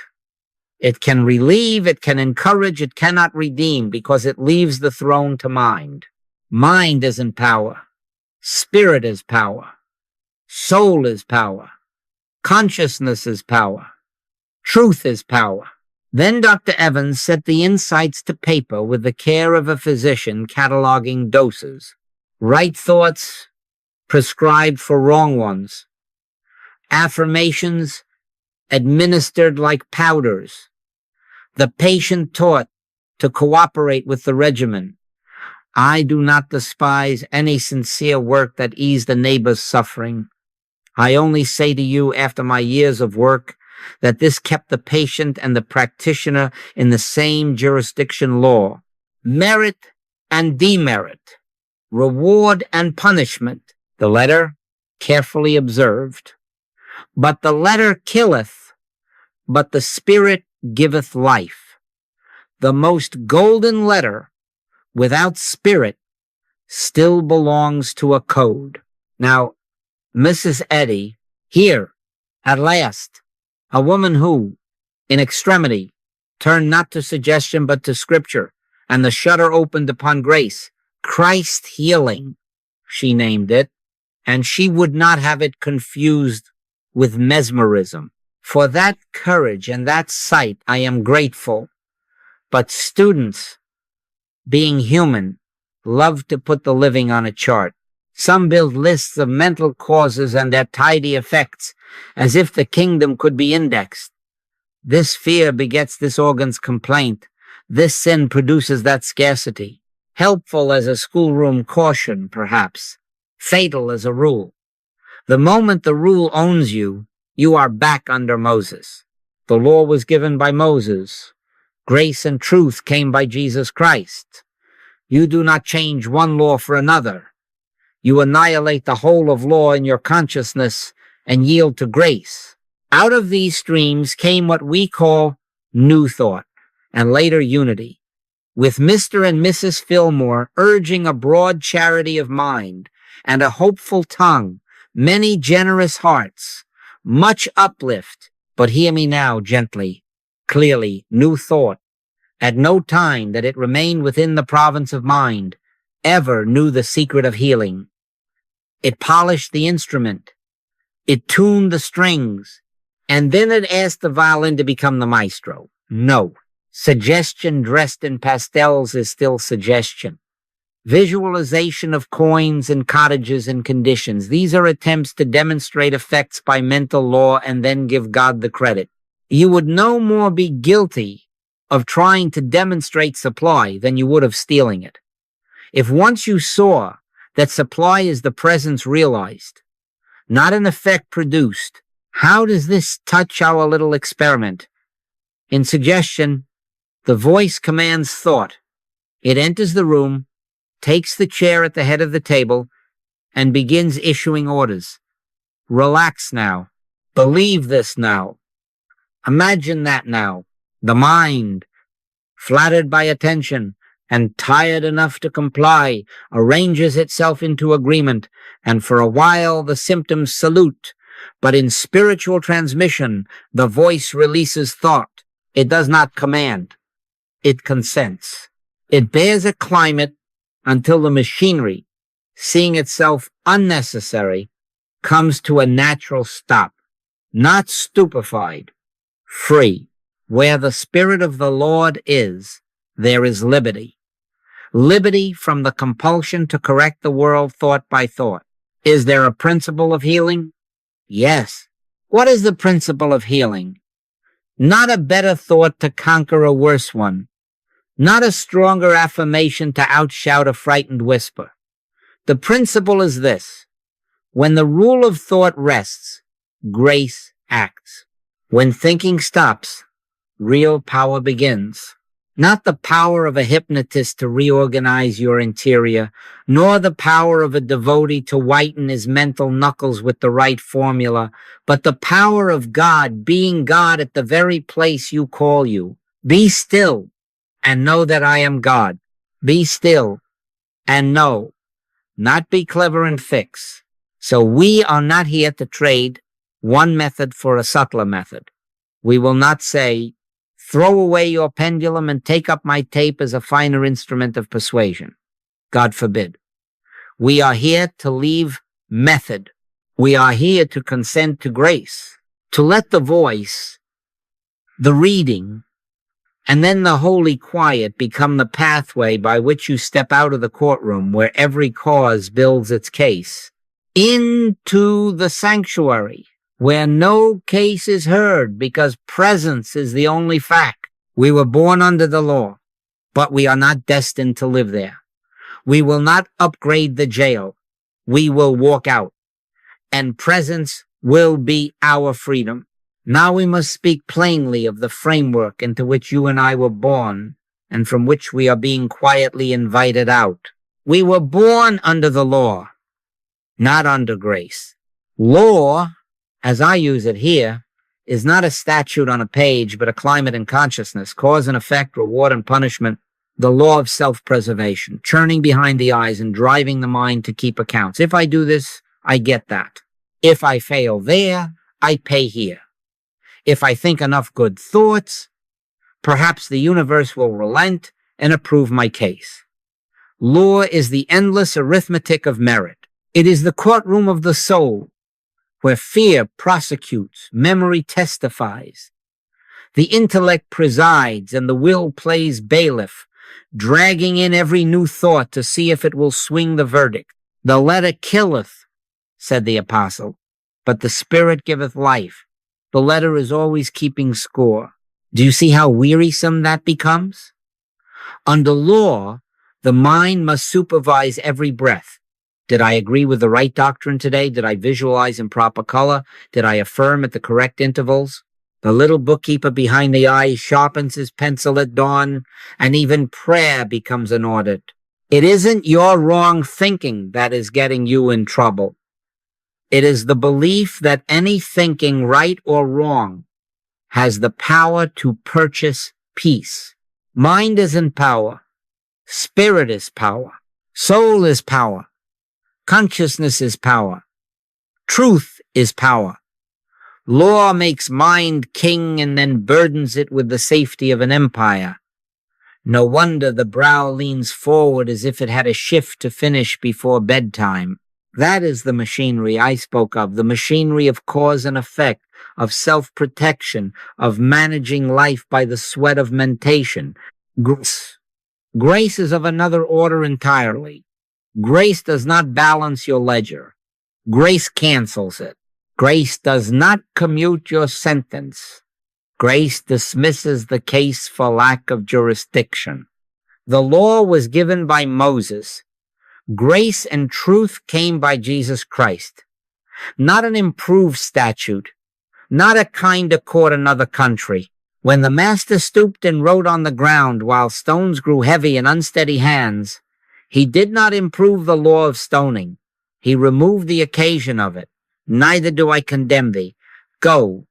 It can relieve, it can encourage, it cannot redeem, because it leaves the throne to mind. Mind isn't power. Spirit is power. Soul is power. Consciousness is power. Truth is power. Then Dr. Evans set the insights to paper with the care of a physician cataloging doses. Right thoughts prescribed for wrong ones. Affirmations administered like powders. The patient taught to cooperate with the regimen. I do not despise any sincere work that eased a neighbor's suffering. I only say to you, after my years of work, that this kept the patient and the practitioner in the same jurisdiction law. Merit and demerit, reward and punishment, the letter carefully observed. But the letter killeth, but the spirit giveth life. The most golden letter, without spirit, still belongs to a code. Now, Mrs. Eddy, here, at last, a woman who, in extremity, turned not to suggestion but to scripture, and the shutter opened upon grace. Christ healing, she named it, and she would not have it confused with mesmerism. For that courage and that sight I am grateful. But students, being human, love to put the living on a chart. Some build lists of mental causes and their tidy effects, as if the kingdom could be indexed. This fear begets this organ's complaint. This sin produces that scarcity. Helpful as a schoolroom caution, perhaps. Fatal as a rule. The moment the rule owns you, you are back under Moses. The law was given by Moses. Grace and truth came by Jesus Christ. You do not change one law for another. You annihilate the whole of law in your consciousness and yield to grace. Out of these streams came what we call new thought and later unity, with Mr. and Mrs. Fillmore urging a broad charity of mind and a hopeful tongue, many generous hearts, much uplift. But hear me now gently, clearly, new thought. At no time that it remained within the province of mind ever knew the secret of healing. It polished the instrument. It tuned the strings. And then it asked the violin to become the maestro. No. Suggestion dressed in pastels is still suggestion. Visualization of coins and cottages and conditions. These are attempts to demonstrate effects by mental law and then give God the credit. You would no more be guilty of trying to demonstrate supply than you would of stealing it. If once you saw that supply is the presence realized, not an effect produced, how does this touch our little experiment? In suggestion, the voice commands thought. It enters the room, takes the chair at the head of the table, and begins issuing orders. Relax now. Believe this now. Imagine that now. The mind, flattered by attention and tired enough to comply, arranges itself into agreement, and for a while the symptoms salute. But in spiritual transmission, the voice releases thought. It does not command. It consents. It bears a climate until the machinery, seeing itself unnecessary, comes to a natural stop. Not stupefied, free. Where the Spirit of the Lord is, there is liberty. Liberty from the compulsion to correct the world thought by thought. Is there a principle of healing? Yes. What is the principle of healing? Not a better thought to conquer a worse one. Not a stronger affirmation to outshout a frightened whisper. The principle is this. When the rule of thought rests, grace acts. When thinking stops, real power begins. Not the power of a hypnotist to reorganize your interior, nor the power of a devotee to whiten his mental knuckles with the right formula, but the power of God being God at the very place you call you. Be still and know that I am God. Be still and know, not be clever and fix. So we are not here to trade one method for a subtler method. We will not say, throw away your pendulum and take up my tape as a finer instrument of persuasion. God forbid. We are here to leave method. We are here to consent to grace, to let the voice, the reading, and then the holy quiet become the pathway by which you step out of the courtroom where every cause builds its case, into the sanctuary, where no case is heard because presence is the only fact. We were born under the law, but we are not destined to live there. We will not upgrade the jail. We will walk out, and presence will be our freedom. Now we must speak plainly of the framework into which you and I were born, and from which we are being quietly invited out. We were born under the law, not under grace. Law, as I use it here, is not a statute on a page, but a climate in consciousness, cause and effect, reward and punishment, the law of self-preservation, churning behind the eyes and driving the mind to keep accounts. If I do this, I get that. If I fail there, I pay here. If I think enough good thoughts, perhaps the universe will relent and approve my case. Law is the endless arithmetic of merit. It is the courtroom of the soul, where fear prosecutes, memory testifies. The intellect presides and the will plays bailiff, dragging in every new thought to see if it will swing the verdict. The letter killeth, said the apostle, but the spirit giveth life. The letter is always keeping score. Do you see how wearisome that becomes? Under law, the mind must supervise every breath. Did I agree with the right doctrine today? Did I visualize in proper color? Did I affirm at the correct intervals? The little bookkeeper behind the eye sharpens his pencil at dawn, and even prayer becomes an audit. It isn't your wrong thinking that is getting you in trouble. It is the belief that any thinking, right or wrong, has the power to purchase peace. Mind isn't power. Spirit is power. Soul is power. Consciousness is power. Truth is power. Law makes mind king and then burdens it with the safety of an empire. No wonder the brow leans forward as if it had a shift to finish before bedtime. That is the machinery I spoke of, the machinery of cause and effect, of self-protection, of managing life by the sweat of mentation. Grace is of another order entirely. Grace does not balance your ledger. Grace cancels it. Grace does not commute your sentence. Grace dismisses the case for lack of jurisdiction. The law was given by Moses. Grace and truth came by Jesus Christ. Not an improved statute, not a kinder court another country. When the master stooped and wrote on the ground while stones grew heavy in unsteady hands, he did not improve the law of stoning. He removed the occasion of it. Neither do I condemn thee. Go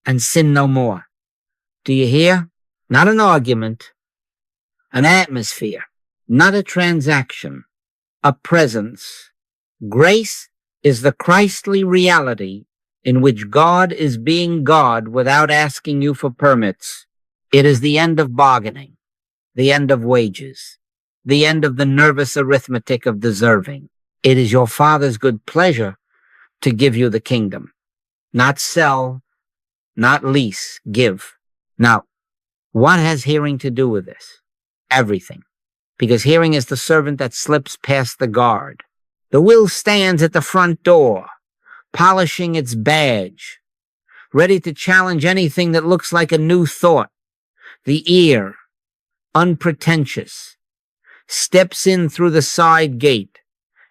and sin no more. Do you hear? Not an argument, an atmosphere, not a transaction, a presence. Grace is the Christly reality in which God is being God without asking you for permits. It is the end of bargaining, the end of wages, the end of the nervous arithmetic of deserving. It is your Father's good pleasure to give you the kingdom. Not sell, not lease, give. Now, what has hearing to do with this? Everything. Because hearing is the servant that slips past the guard. The will stands at the front door, polishing its badge, ready to challenge anything that looks like a new thought. The ear, unpretentious, steps in through the side gate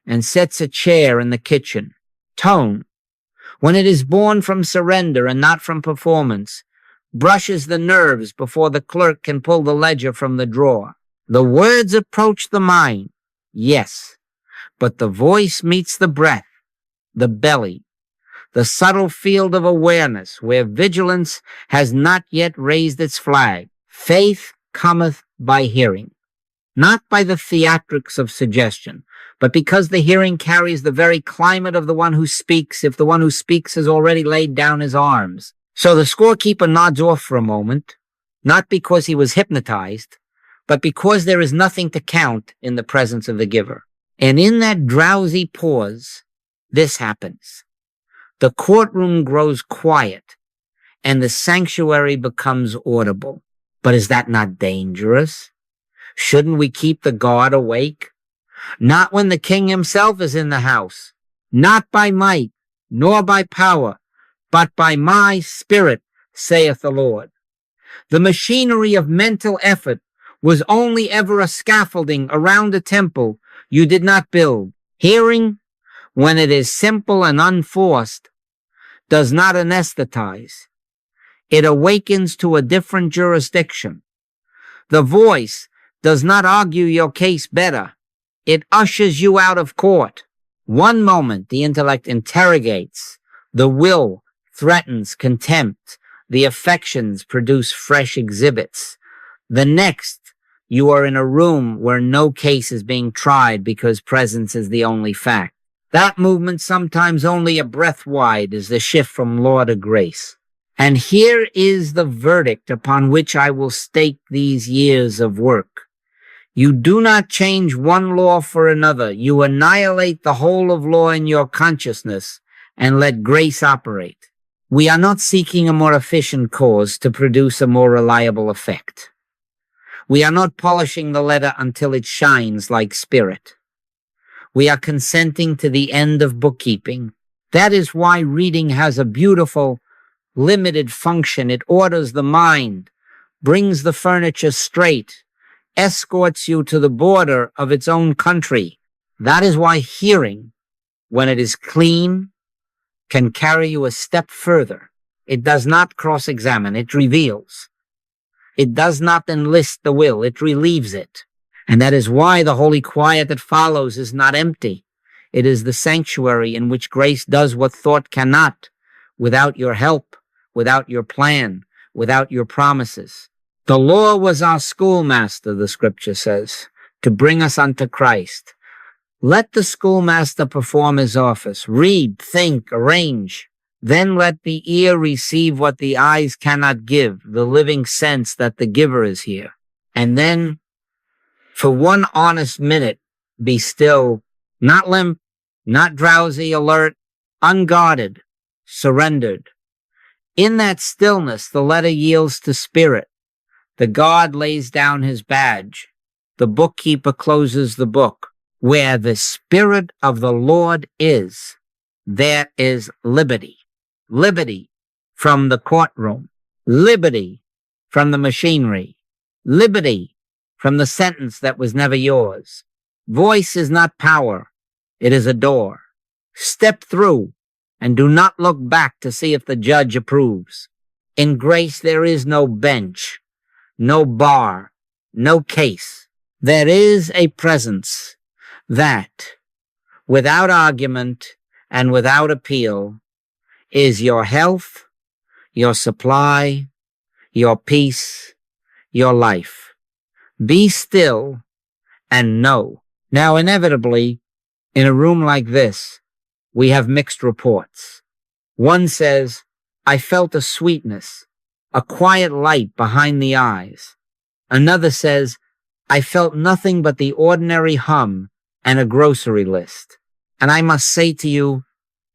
and sets a chair in the kitchen. Tone, when it is born from surrender and not from performance, brushes the nerves before the clerk can pull the ledger from the drawer. The words approach the mind, yes, but the voice meets the breath, the belly, the subtle field of awareness where vigilance has not yet raised its flag. Faith cometh by hearing, not by the theatrics of suggestion, but because the hearing carries the very climate of the one who speaks, if the one who speaks has already laid down his arms. So the scorekeeper nods off for a moment, not because he was hypnotized, but because there is nothing to count in the presence of the giver. And in that drowsy pause, this happens. The courtroom grows quiet, and the sanctuary becomes audible. But is that not dangerous? Shouldn't we keep the guard awake? Not when the king himself is in the house. Not by might, nor by power, but by my spirit, saith the Lord. The machinery of mental effort was only ever a scaffolding around a temple you did not build. Hearing, when it is simple and unforced, does not anesthetize. It awakens to a different jurisdiction. The voice does not argue your case better. It ushers you out of court. One moment, the intellect interrogates. The will threatens contempt. The affections produce fresh exhibits. The next, you are in a room where no case is being tried because presence is the only fact. That movement, sometimes only a breath wide, is the shift from law to grace. And here is the verdict upon which I will stake these years of work. You do not change one law for another. You annihilate the whole of law in your consciousness and let grace operate. We are not seeking a more efficient cause to produce a more reliable effect. We are not polishing the letter until it shines like spirit. We are consenting to the end of bookkeeping. That is why reading has a beautiful, limited function. It orders the mind, brings the furniture straight, escorts you to the border of its own country. That is why hearing, when it is clean, can carry you a step further. It does not cross-examine, it reveals. It does not enlist the will, it relieves it. And that is why the holy quiet that follows is not empty. It is the sanctuary in which grace does what thought cannot, without your help, without your plan, without your promises. The law was our schoolmaster, the scripture says, to bring us unto Christ. Let the schoolmaster perform his office, read, think, arrange. Then let the ear receive what the eyes cannot give, the living sense that the giver is here. And then, for one honest minute, be still, not limp, not drowsy, alert, unguarded, surrendered. In that stillness, the letter yields to spirit. The guard lays down his badge. The bookkeeper closes the book. Where the Spirit of the Lord is, there is liberty. Liberty from the courtroom. Liberty from the machinery. Liberty from the sentence that was never yours. Voice is not power. It is a door. Step through and do not look back to see if the judge approves. In grace there is no bench, no bar, no case. There is a presence that, without argument and without appeal, is your health, your supply, your peace, your life. Be still and know. Now, inevitably, in a room like this, we have mixed reports. One says, I felt a sweetness, a quiet light behind the eyes. Another says, I felt nothing but the ordinary hum and a grocery list. And I must say to you,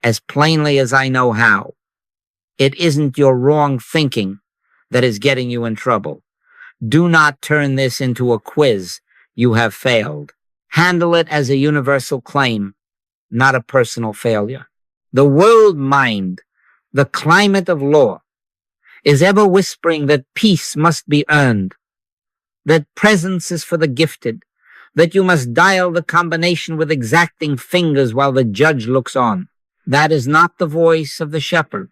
as plainly as I know how, it isn't your wrong thinking that is getting you in trouble. Do not turn this into a quiz. You have failed. Handle it as a universal claim, not a personal failure. The world mind, the climate of law, is ever whispering that peace must be earned, that presence is for the gifted, that you must dial the combination with exacting fingers while the judge looks on. That is not the voice of the shepherd.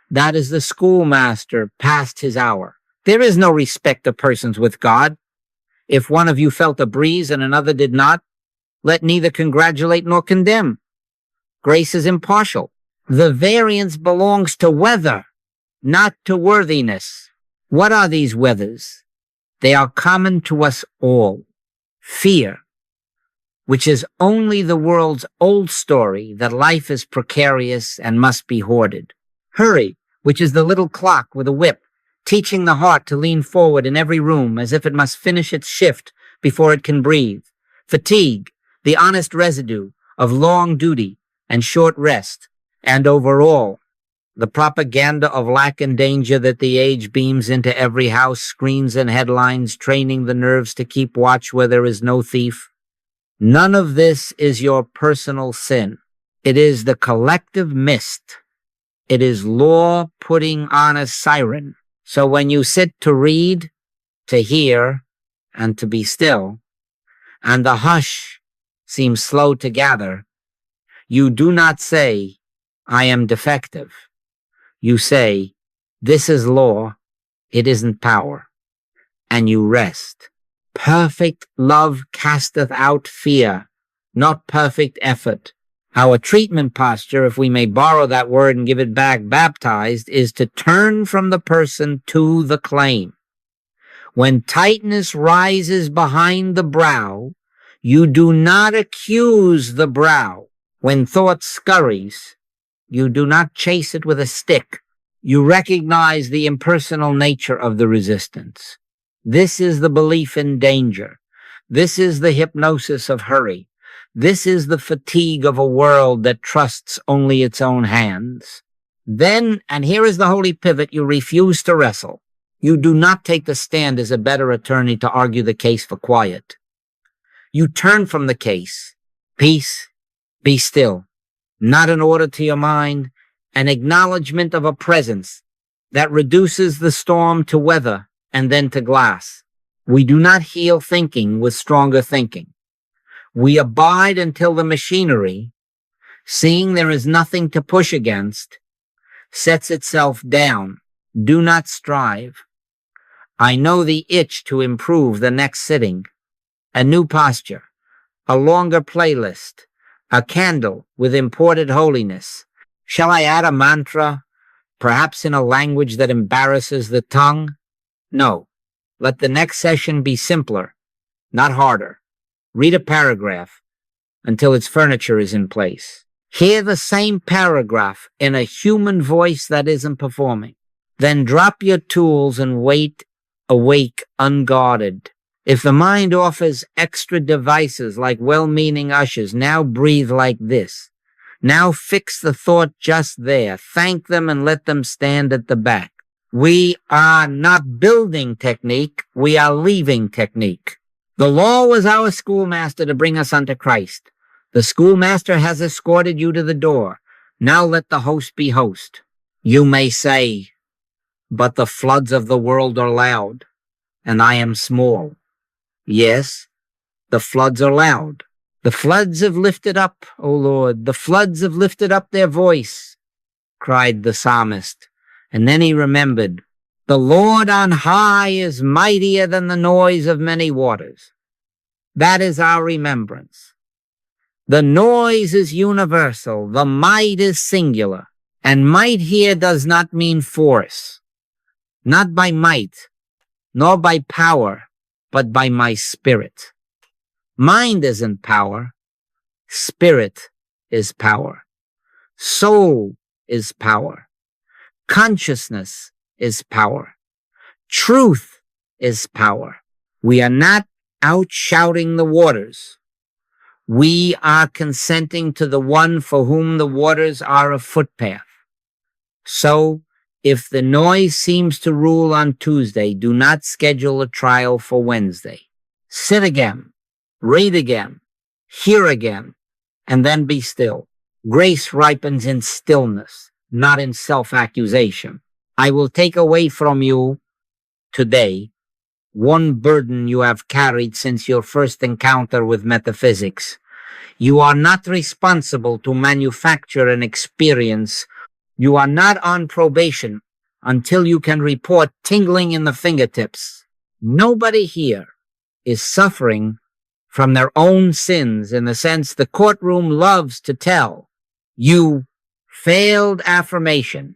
That is the schoolmaster past his hour. There is no respect of persons with God. If one of you felt a breeze and another did not, let neither congratulate nor condemn. Grace is impartial. The variance belongs to weather, not to worthiness. What are these weathers? They are common to us all. Fear, which is only the world's old story that life is precarious and must be hoarded. Hurry, which is the little clock with a whip, teaching the heart to lean forward in every room as if it must finish its shift before it can breathe. Fatigue, the honest residue of long duty and short rest, and over all, the propaganda of lack and danger that the age beams into every house, screens and headlines, training the nerves to keep watch where there is no thief. None of this is your personal sin. It is the collective mist. It is law putting on a siren. So when you sit to read, to hear, and to be still, and the hush seems slow to gather, you do not say, I am defective. You say, this is law, it isn't power, and you rest. Perfect love casteth out fear, not perfect effort. Our treatment posture, if we may borrow that word and give it back baptized, is to turn from the person to the claim. When tightness rises behind the brow, you do not accuse the brow. When thought scurries, you do not chase it with a stick. You recognize the impersonal nature of the resistance. This is the belief in danger. This is the hypnosis of hurry. This is the fatigue of a world that trusts only its own hands. Then, and here is the holy pivot, you refuse to wrestle. You do not take the stand as a better attorney to argue the case for quiet. You turn from the case. Peace, be still. Not an order to your mind, an acknowledgement of a presence that reduces the storm to weather and then to glass. We do not heal thinking with stronger thinking. We abide until the machinery, seeing there is nothing to push against, sets itself down. Do not strive. I know the itch to improve the next sitting, a new posture, a longer playlist, a candle with imported holiness. Shall I add a mantra, perhaps in a language that embarrasses the tongue? No. Let the next session be simpler, not harder. Read a paragraph until its furniture is in place. Hear the same paragraph in a human voice that isn't performing. Then drop your tools and wait awake unguarded. If the mind offers extra devices like well-meaning ushers, now breathe like this. Now fix the thought just there. Thank them and let them stand at the back. We are not building technique, we are leaving technique. The law was our schoolmaster to bring us unto Christ. The schoolmaster has escorted you to the door. Now let the host be host. You may say, but the floods of the world are loud, and I am small. Yes, the floods are loud. The floods have lifted up, O Lord, the floods have lifted up their voice, cried the psalmist. And then he remembered, the Lord on high is mightier than the noise of many waters. That is our remembrance. The noise is universal, the might is singular, and might here does not mean force. Not by might, nor by power, but by my spirit. Mind isn't power. Spirit is power. Soul is power. Consciousness is power. Truth is power. We are not out shouting the waters. We are consenting to the one for whom the waters are a footpath. So, if the noise seems to rule on Tuesday, do not schedule a trial for Wednesday. Sit again, read again, hear again, and then be still. Grace ripens in stillness, not in self-accusation. I will take away from you today one burden you have carried since your first encounter with metaphysics. You are not responsible to manufacture an experience. You are not on probation until you can report tingling in the fingertips. Nobody here is suffering from their own sins in the sense the courtroom loves to tell. You failed affirmation.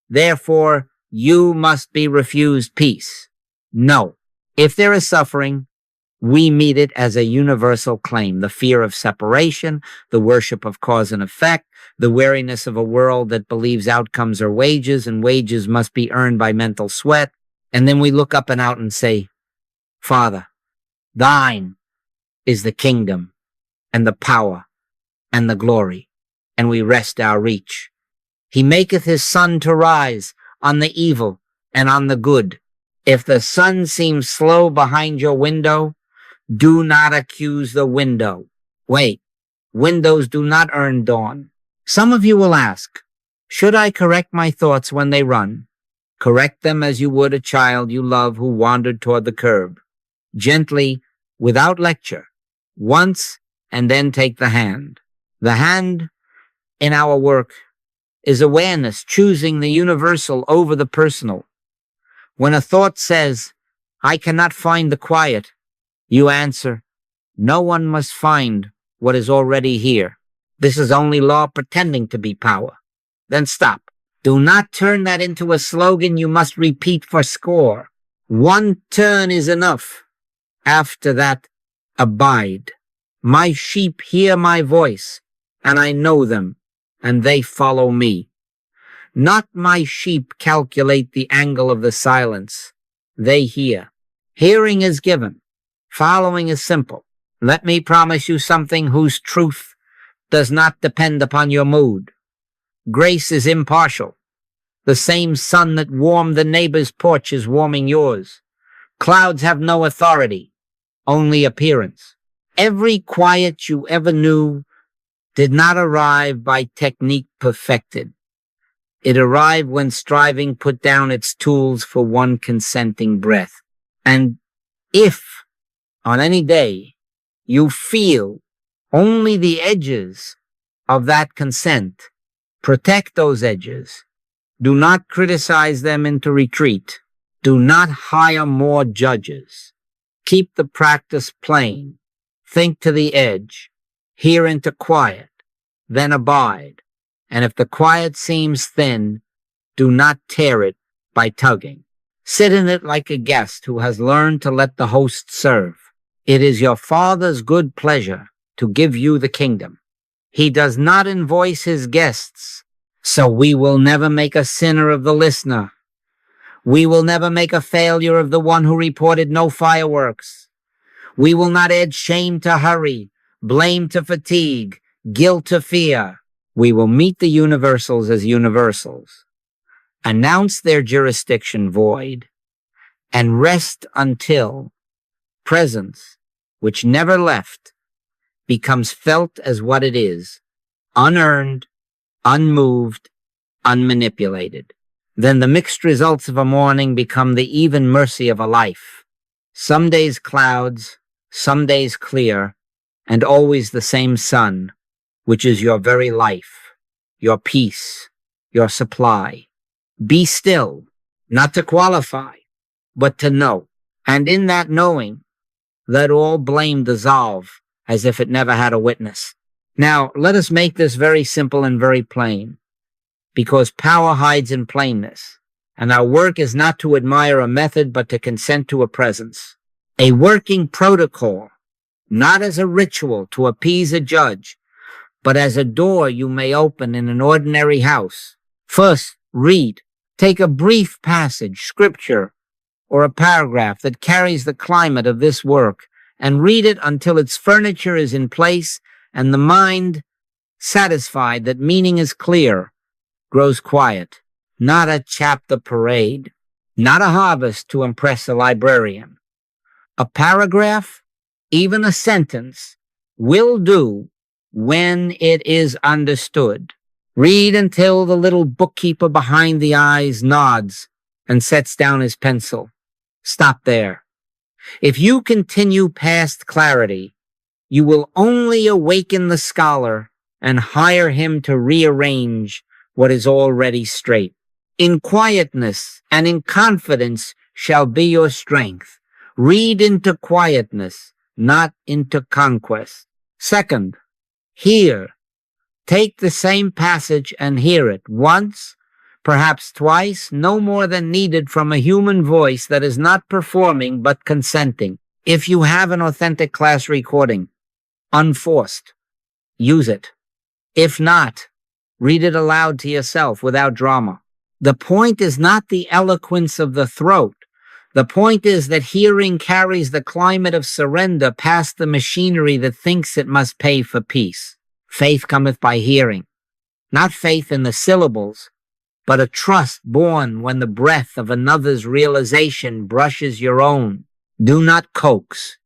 Therefore, you must be refused peace. No. If there is suffering, we meet it as a universal claim. The fear of separation, the worship of cause and effect, the wariness of a world that believes outcomes are wages and wages must be earned by mental sweat. And then we look up and out and say, Father, thine is the kingdom and the power and the glory. And we rest our reach. He maketh his sun to rise on the evil and on the good. If the sun seems slow behind your window, do not accuse the window. Wait, windows do not earn dawn. Some of you will ask, should I correct my thoughts when they run? Correct them as you would a child you love who wandered toward the curb. Gently, without lecture, once and then take the hand. The hand in our work is awareness, choosing the universal over the personal. When a thought says, I cannot find the quiet, you answer, no one must find what is already here. This is only law pretending to be power. Then stop. Do not turn that into a slogan you must repeat for score. One turn is enough. After that, abide. My sheep hear my voice, and I know them, and they follow me. Not my sheep calculate the angle of the silence. They hear. Hearing is given. Following is simple. Let me promise you something whose truth does not depend upon your mood. Grace is impartial. The same sun that warmed the neighbor's porch is warming yours. Clouds have no authority, only appearance. Every quiet you ever knew did not arrive by technique perfected. It arrived when striving put down its tools for one consenting breath. And if, on any day, you feel Only the edges of that consent. Protect those edges. Do not criticize them into retreat. Do not hire more judges. Keep the practice plain. Think to the edge. Hear into quiet. Then abide. And if the quiet seems thin, do not tear it by tugging. Sit in it like a guest who has learned to let the host serve. It is your Father's good pleasure to give you the kingdom. He does not invoice his guests, so we will never make a sinner of the listener. We will never make a failure of the one who reported no fireworks. We will not add shame to hurry, blame to fatigue, guilt to fear. We will meet the universals as universals, announce their jurisdiction void, and rest until presence, which never left, becomes felt as what it is, unearned, unmoved, unmanipulated. Then the mixed results of a morning become the even mercy of a life. Some days clouds, some days clear, and always the same sun, which is your very life, your peace, your supply. Be still, not to qualify, but to know. And in that knowing, let all blame dissolve as if it never had a witness. Now, let us make this very simple and very plain, because power hides in plainness, and our work is not to admire a method, but to consent to a presence. A working protocol, not as a ritual to appease a judge, but as a door you may open in an ordinary house. First, read. Take a brief passage, scripture, or a paragraph that carries the climate of this work, and read it until its furniture is in place and the mind, satisfied that meaning is clear, grows quiet. Not a chapter parade, not a harvest to impress a librarian. A paragraph, even a sentence, will do when it is understood. Read until the little bookkeeper behind the eyes nods and sets down his pencil. Stop there. If you continue past clarity, you will only awaken the scholar and hire him to rearrange what is already straight. In quietness and in confidence shall be your strength. Read into quietness, not into conquest. Second, hear. Take the same passage and hear it once, perhaps twice, no more than needed from a human voice that is not performing but consenting. If you have an authentic class recording, unforced, use it. If not, read it aloud to yourself without drama. The point is not the eloquence of the throat. The point is that hearing carries the climate of surrender past the machinery that thinks it must pay for peace. Faith cometh by hearing, not faith in the syllables, but a trust born when the breath of another's realization brushes your own. Do not coax.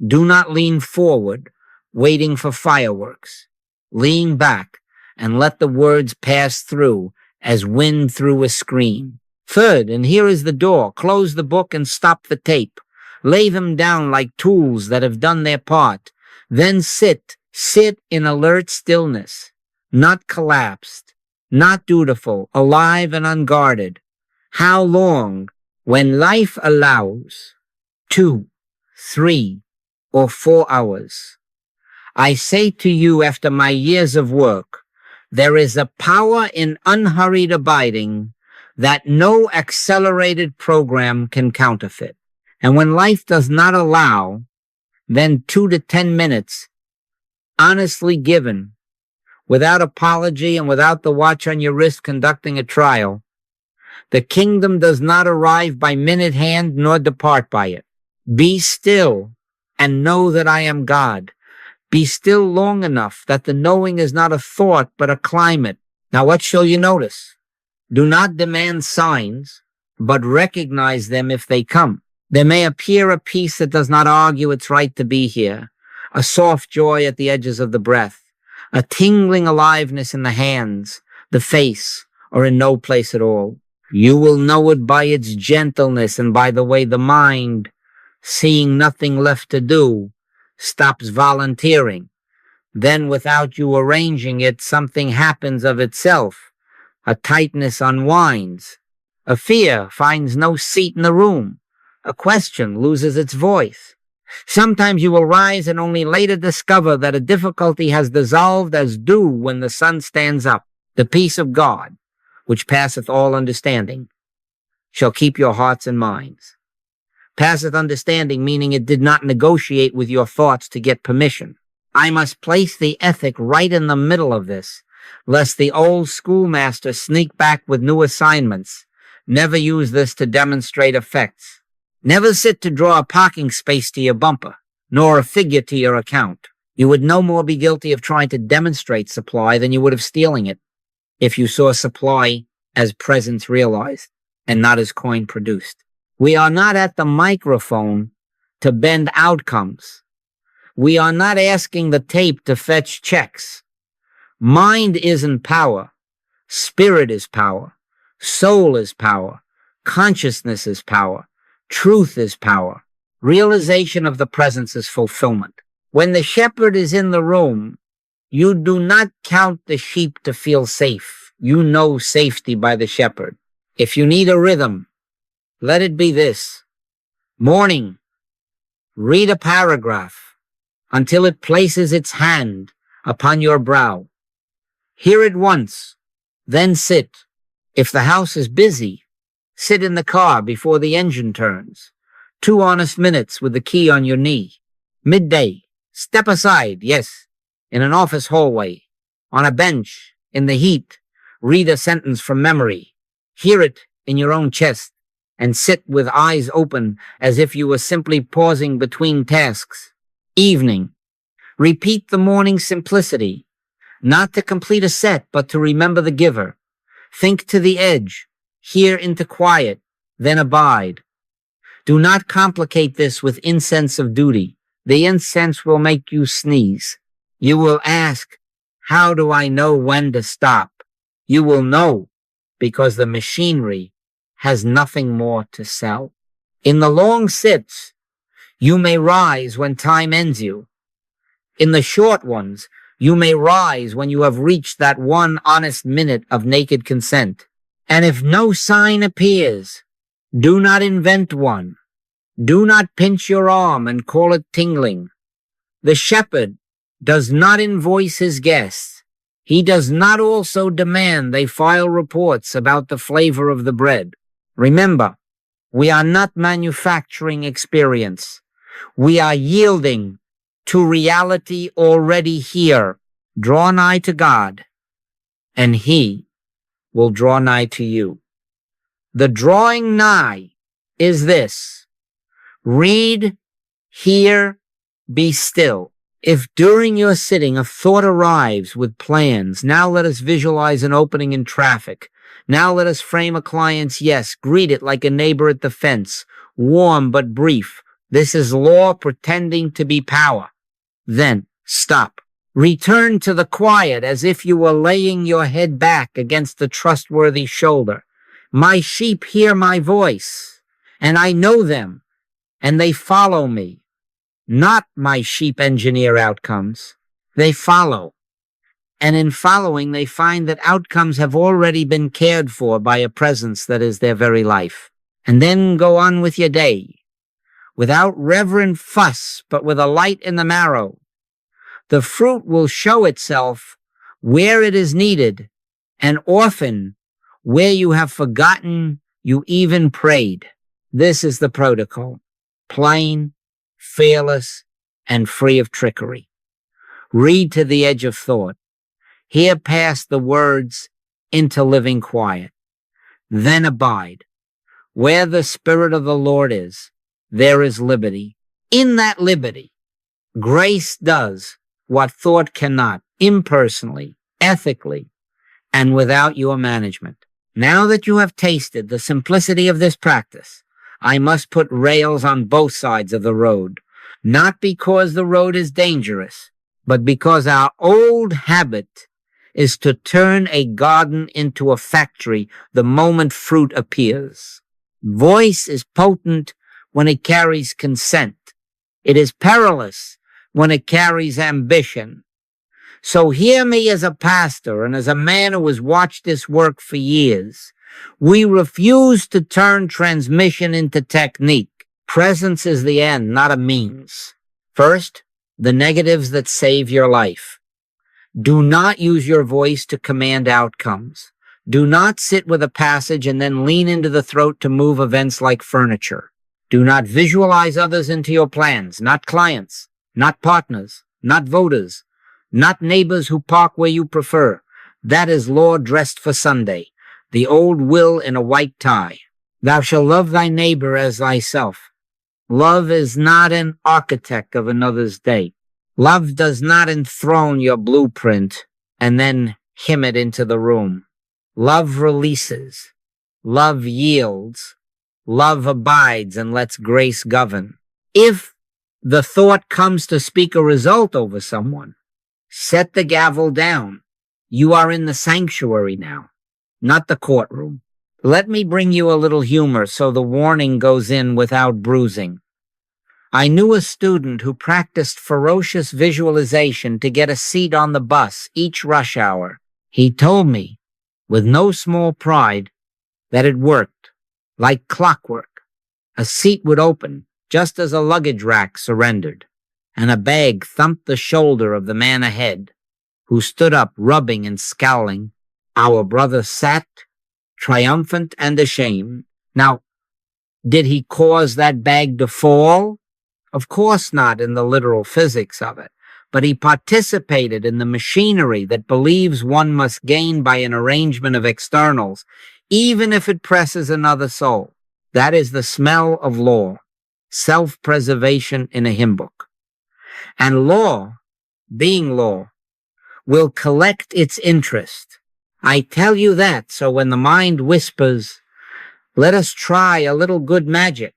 Do not lean forward, waiting for fireworks. Lean back and let the words pass through as wind through a screen. Third, and here is the door, close the book and stop the tape. Lay them down like tools that have done their part. Then sit in alert stillness, not collapsed, not dutiful, alive and unguarded. How long? When life allows. 2, 3, or 4 hours. I say to you, after my years of work, there is a power in unhurried abiding that no accelerated program can counterfeit. And when life does not allow, then 2 to 10 minutes, honestly given, without apology and without the watch on your wrist conducting a trial. The kingdom does not arrive by minute hand nor depart by it. Be still and know that I am God. Be still long enough that the knowing is not a thought but a climate. Now what shall you notice? Do not demand signs, but recognize them if they come. There may appear a peace that does not argue its right to be here, a soft joy at the edges of the breath, a tingling aliveness in the hands, the face, or in no place at all. You will know it by its gentleness and by the way the mind, seeing nothing left to do, stops volunteering. Then, without you arranging it, something happens of itself. A tightness unwinds. A fear finds no seat in the room. A question loses its voice. Sometimes you will rise and only later discover that a difficulty has dissolved as dew when the sun stands up. The peace of God, which passeth all understanding, shall keep your hearts and minds. Passeth understanding, meaning it did not negotiate with your thoughts to get permission. I must place the ethic right in the middle of this, lest the old schoolmaster sneak back with new assignments. Never use this to demonstrate effects. Never sit to draw a parking space to your bumper, nor a figure to your account. You would no more be guilty of trying to demonstrate supply than you would of stealing it, if you saw supply as presence realized and not as coin produced. We are not at the microphone to bend outcomes. We are not asking the tape to fetch checks. Mind isn't power. Spirit is power. Soul is power. Consciousness is power. Truth is power. Realization of the presence is fulfillment. When the shepherd is in the room, you do not count the sheep to feel safe. You know safety by the shepherd. If you need a rhythm, let it be this. Morning, read a paragraph until it places its hand upon your brow. Hear it once, then sit. If the house is busy, sit in the car before the engine turns. 2 honest minutes with the key on your knee. Midday, step aside, yes, in an office hallway, on a bench, in the heat, read a sentence from memory. Hear it in your own chest, and sit with eyes open as if you were simply pausing between tasks. Evening, repeat the morning simplicity, not to complete a set, but to remember the giver. Think to the edge, hear into quiet, then abide. Do not complicate this with incense of duty. The incense will make you sneeze. You will ask, how do I know when to stop? You will know because the machinery has nothing more to sell. In the long sits, you may rise when time ends you. In the short ones, you may rise when you have reached that one honest minute of naked consent. And if no sign appears, do not invent one. Do not pinch your arm and call it tingling. The shepherd does not invoice his guests. He does not also demand they file reports about the flavor of the bread. Remember, we are not manufacturing experience. We are yielding to reality already here. Draw nigh to God, and He will draw nigh to you. The drawing nigh is this. Read, hear, be still. If during your sitting a thought arrives with plans, now let us visualize an opening in traffic. Now let us frame a client's yes. Greet it like a neighbor at the fence. Warm but brief. This is law pretending to be power. Then stop. Return to the quiet as if you were laying your head back against a trustworthy shoulder. My sheep hear my voice, and I know them, and they follow me. Not my sheep engineer outcomes. They follow. And in following, they find that outcomes have already been cared for by a presence that is their very life. And then go on with your day, without reverent fuss, but with a light in the marrow. The fruit will show itself where it is needed, and often where you have forgotten you even prayed. This is the protocol. Plain, fearless, and free of trickery. Read to the edge of thought. Hear past the words into living quiet. Then abide. Where the Spirit of the Lord is, there is liberty. In that liberty, grace does what thought cannot, impersonally, ethically, and without your management. Now that you have tasted the simplicity of this practice, I must put rails on both sides of the road, not because the road is dangerous, but because our old habit is to turn a garden into a factory the moment fruit appears. Voice is potent when it carries consent. It is perilous when it carries ambition. So hear me as a pastor and as a man who has watched this work for years. We refuse to turn transmission into technique. Presence is the end, not a means. First, the negatives that save your life. Do not use your voice to command outcomes. Do not sit with a passage and then lean into the throat to move events like furniture. Do not visualize others into your plans, not clients, not partners, not voters, not neighbors who park where you prefer. That is law dressed for Sunday, the old will in a white tie. Thou shalt love thy neighbor as thyself. Love is not an architect of another's day. Love does not enthrone your blueprint and then hymn it into the room. Love releases. Love yields. Love abides and lets grace govern. If the thought comes to speak a result over someone, set the gavel down. You are in the sanctuary now, not the courtroom. Let me bring you a little humor so the warning goes in without bruising. I knew a student who practiced ferocious visualization to get a seat on the bus each rush hour. He told me, with no small pride, that it worked, like clockwork. A seat would open just as a luggage rack surrendered, and a bag thumped the shoulder of the man ahead, who stood up rubbing and scowling. Our brother sat, triumphant and ashamed. Now, did he cause that bag to fall? Of course not in the literal physics of it, but he participated in the machinery that believes one must gain by an arrangement of externals, even if it presses another soul. That is the smell of law, self-preservation in a hymn book. And law, being law, will collect its interest. I tell you that, so when the mind whispers, "Let us try a little good magic,"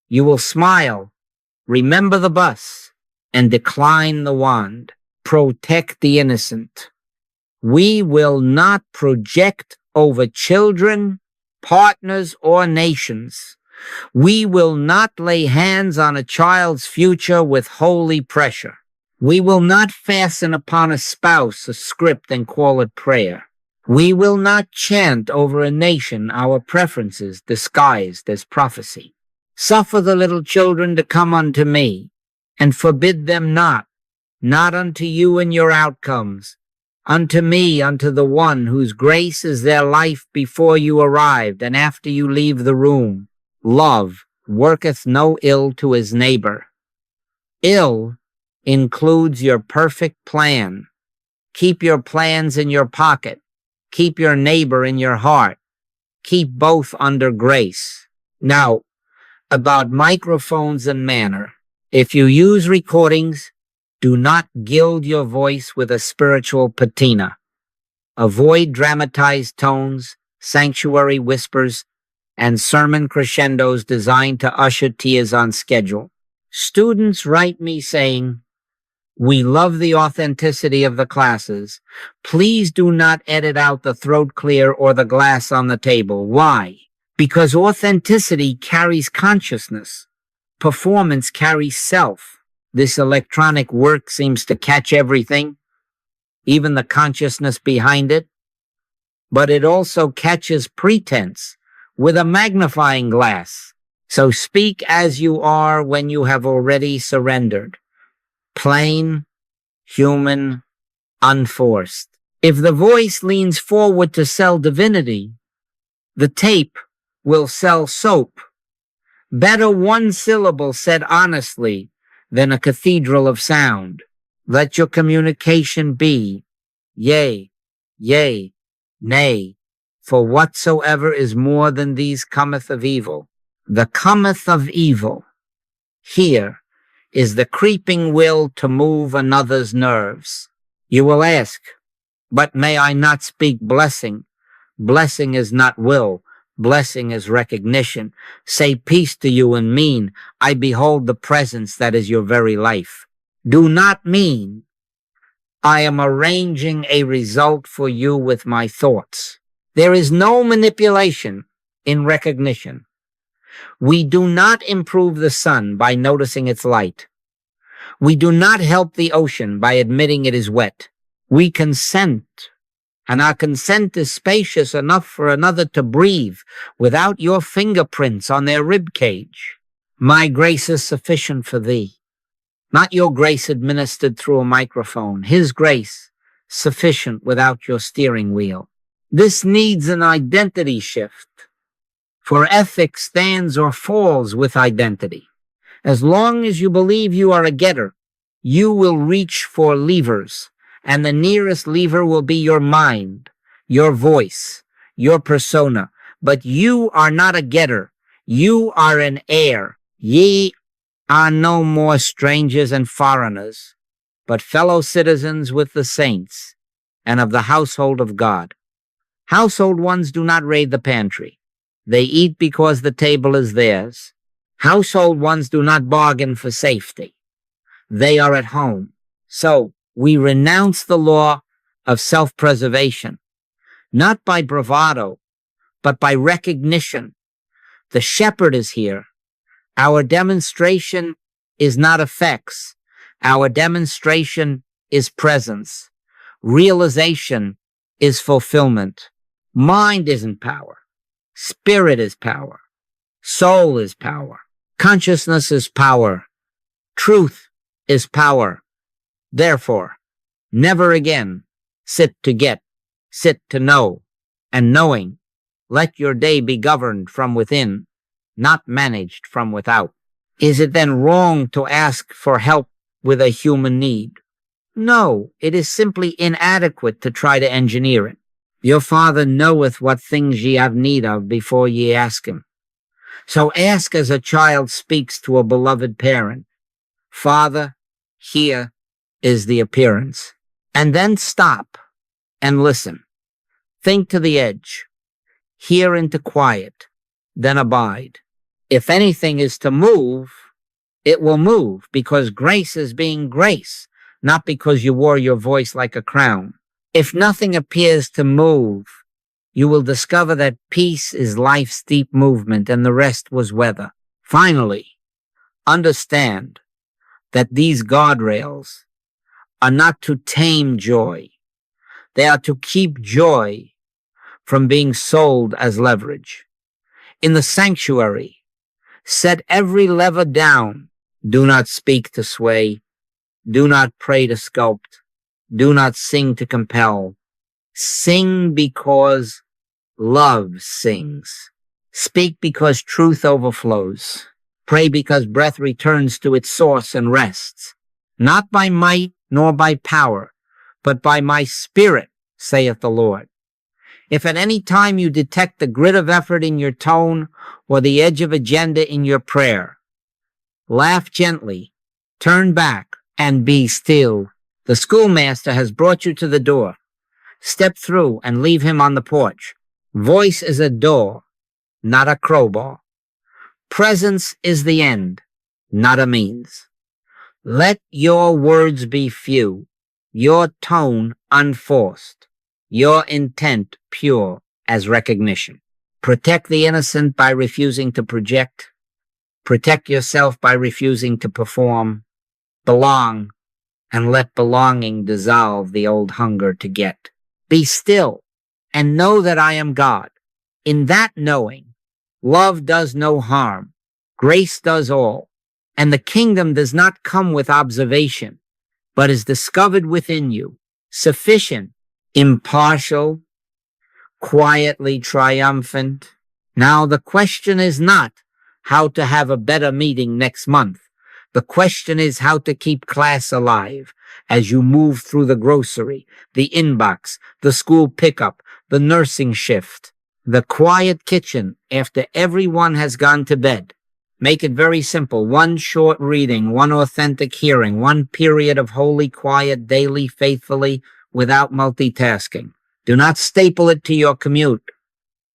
you will smile, remember the bus, and decline the wand. Protect the innocent. We will not project over children, partners, or nations. We will not lay hands on a child's future with holy pressure. We will not fasten upon a spouse a script and call it prayer. We will not chant over a nation our preferences disguised as prophecy. Suffer the little children to come unto me, and forbid them not unto you and your outcomes, unto me, unto the one whose grace is their life before you arrived and after you leave the room. Love worketh no ill to his neighbor. Ill includes your perfect plan. Keep your plans in your pocket. Keep your neighbor in your heart. Keep both under grace. Now, about microphones and manner. If you use recordings, do not gild your voice with a spiritual patina. Avoid dramatized tones, sanctuary whispers, and sermon crescendos designed to usher tears on schedule. Students write me saying, "We love the authenticity of the classes. Please do not edit out the throat clear or the glass on the table." Why? Because authenticity carries consciousness. Performance carries self. This electronic work seems to catch everything, even the consciousness behind it. But it also catches pretense with a magnifying glass. So speak as you are when you have already surrendered. Plain, human, unforced. If the voice leans forward to sell divinity, the tape will sell soap. Better one syllable said honestly than a cathedral of sound. Let your communication be yea, yea, nay, for whatsoever is more than these cometh of evil. The cometh of evil. Here is the creeping will to move another's nerves. You will ask, but may I not speak blessing? Blessing is not will. Blessing is recognition. Say peace to you and mean, I behold the presence that is your very life. Do not mean, I am arranging a result for you with my thoughts. There is no manipulation in recognition. We do not improve the sun by noticing its light. We do not help the ocean by admitting it is wet. We consent, and our consent is spacious enough for another to breathe without your fingerprints on their rib cage. My grace is sufficient for thee. Not your grace administered through a microphone. His grace, sufficient without your steering wheel. This needs an identity shift, for ethics stands or falls with identity. As long as you believe you are a getter, you will reach for levers, and the nearest lever will be your mind, your voice, your persona. But you are not a getter. You are an heir. Ye are no more strangers and foreigners, but fellow citizens with the saints and of the household of God. Household ones do not raid the pantry. They eat because the table is theirs. Household ones do not bargain for safety. They are at home. So we renounce the law of self-preservation, not by bravado, but by recognition. The shepherd is here. Our demonstration is not effects. Our demonstration is presence. Realization is fulfillment. Mind isn't power. Spirit is power. Soul is power. Consciousness is power. Truth is power. Therefore, never again sit to get, sit to know, and knowing, let your day be governed from within, not managed from without. Is it then wrong to ask for help with a human need? No, it is simply inadequate to try to engineer it. Your Father knoweth what things ye have need of before ye ask him. So ask as a child speaks to a beloved parent. Father, here is the appearance. And then stop and listen. Think to the edge. Hear into quiet. Then abide. If anything is to move, it will move because grace is being grace, not because you wore your voice like a crown. If nothing appears to move, you will discover that peace is life's deep movement and the rest was weather. Finally, understand that these guardrails are not to tame joy. They are to keep joy from being sold as leverage. In the sanctuary, set every lever down. Do not speak to sway. Do not pray to sculpt. Do not sing to compel. Sing because love sings. Speak because truth overflows. Pray because breath returns to its source and rests. Not by might nor by power, but by my spirit, saith the Lord. If at any time you detect the grit of effort in your tone or the edge of agenda in your prayer, laugh gently, turn back, and be still. The schoolmaster has brought you to the door. Step through and leave him on the porch. Voice is a door, not a crowbar. Presence is the end, not a means. Let your words be few, your tone unforced, your intent pure as recognition. Protect the innocent by refusing to project. Protect yourself by refusing to perform. Belong, and let belonging dissolve the old hunger to get. Be still and know that I am God. In that knowing, love does no harm. Grace does all. And the kingdom does not come with observation, but is discovered within you, sufficient, impartial, quietly triumphant. Now the question is not how to have a better meeting next month. The question is how to keep class alive as you move through the grocery, the inbox, the school pickup, the nursing shift, the quiet kitchen after everyone has gone to bed. Make it very simple. One short reading, one authentic hearing, one period of holy quiet daily, faithfully, without multitasking. Do not staple it to your commute.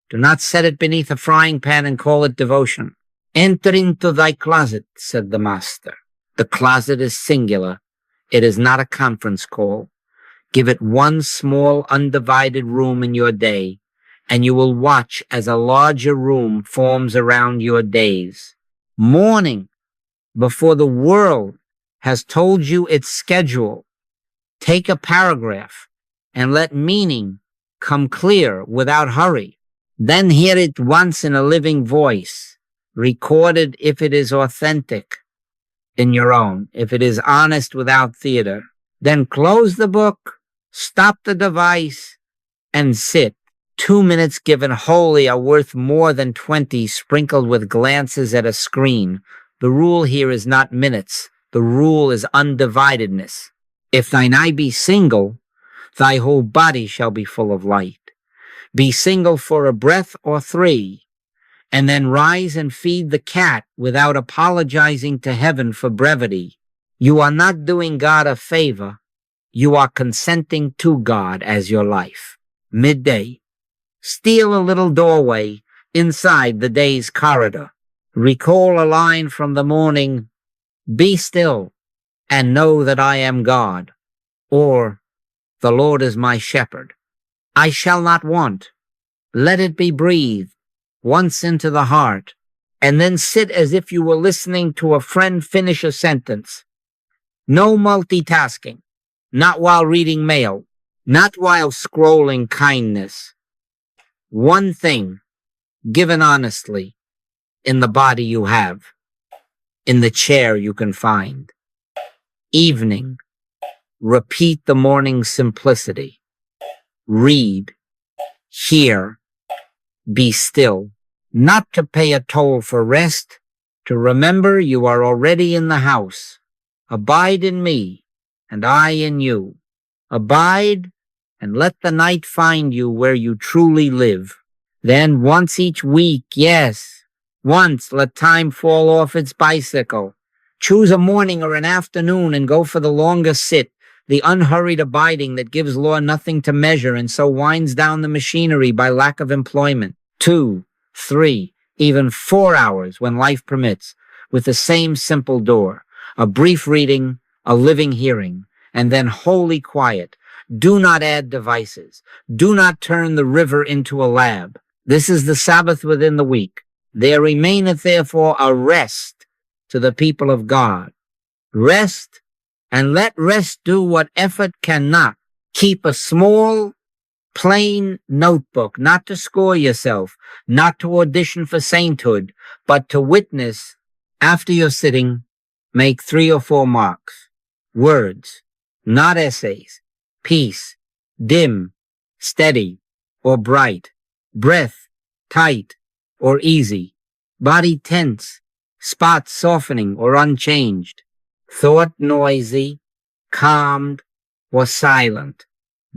Do not set it beneath a frying pan and call it devotion. Enter into thy closet, said the master. The closet is singular. It is not a conference call. Give it one small, undivided room in your day, and you will watch as a larger room forms around your days. Morning, before the world has told you its schedule, Take a paragraph and let meaning come clear without hurry. Then hear it once in a living voice, recorded if it is authentic in your own, if it is honest without theater. Then close the book, stop the device, and sit. 2 minutes given wholly are worth more than 20 sprinkled with glances at a screen. The rule here is not minutes. The rule is undividedness. If thine eye be single, thy whole body shall be full of light. Be single for a breath or 3, and then rise and feed the cat without apologizing to heaven for brevity. You are not doing God a favor. You are consenting to God as your life. Midday. Steal a little doorway inside the day's corridor. Recall a line from the morning, be still and know that I am God, or the Lord is my shepherd. I shall not want. Let it be breathed once into the heart, and then sit as if you were listening to a friend finish a sentence. No multitasking, not while reading mail, not while scrolling kindness. One thing, given honestly, in the body you have, in the chair you can find. Evening, repeat the morning's simplicity. Read, hear, be still, not to pay a toll for rest, to remember you are already in the house. Abide in me, and I in you. Abide, and let the night find you where you truly live. Then once each week, yes, once let time fall off its bicycle. Choose a morning or an afternoon and go for the longer sit, the unhurried abiding that gives law nothing to measure and so winds down the machinery by lack of employment. 2, 3, even 4 hours when life permits, with the same simple door. A brief reading, a living hearing, and then holy quiet. Do not add devices. Do not turn the river into a lab. This is the Sabbath within the week. There remaineth therefore a rest to the people of God. Rest, and let rest do what effort cannot. Keep a small, plain notebook, not to score yourself, not to audition for sainthood, but to witness after you're sitting. Make 3 or 4 marks. Words, not essays. Peace, dim, steady, or bright. Breath, tight, or easy. Body tense, spots softening or unchanged. Thought noisy, calmed, or silent.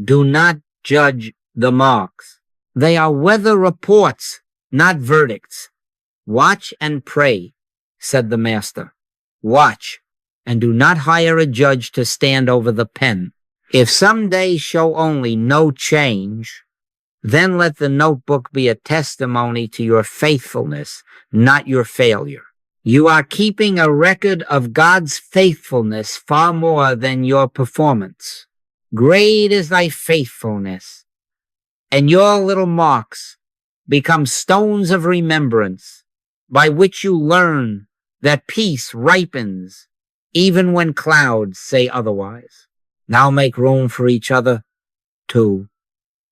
Do not judge the marks. They are weather reports, not verdicts. Watch and pray, said the Master. Watch, and do not hire a judge to stand over the pen. If some days show only no change, then let the notebook be a testimony to your faithfulness, not your failure. You are keeping a record of God's faithfulness far more than your performance. Great is thy faithfulness, and your little marks become stones of remembrance by which you learn that peace ripens even when clouds say otherwise. Now make room for each other, too.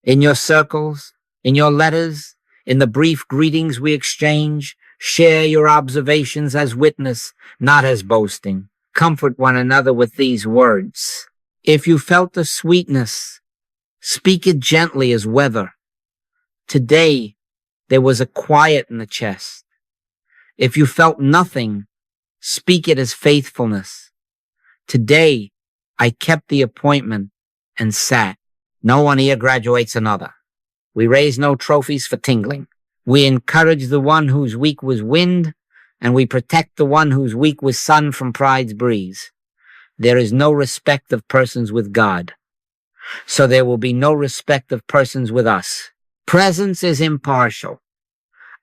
In your circles, in your letters, in the brief greetings we exchange, share your observations as witness, not as boasting. Comfort one another with these words. If you felt the sweetness, speak it gently as weather. Today, there was a quiet in the chest. If you felt nothing, speak it as faithfulness. Today, I kept the appointment and sat. No one here graduates another. We raise no trophies for tingling. We encourage the one whose week was wind, and we protect the one whose week was sun from pride's breeze. There is no respect of persons with God, so there will be no respect of persons with us. Presence is impartial.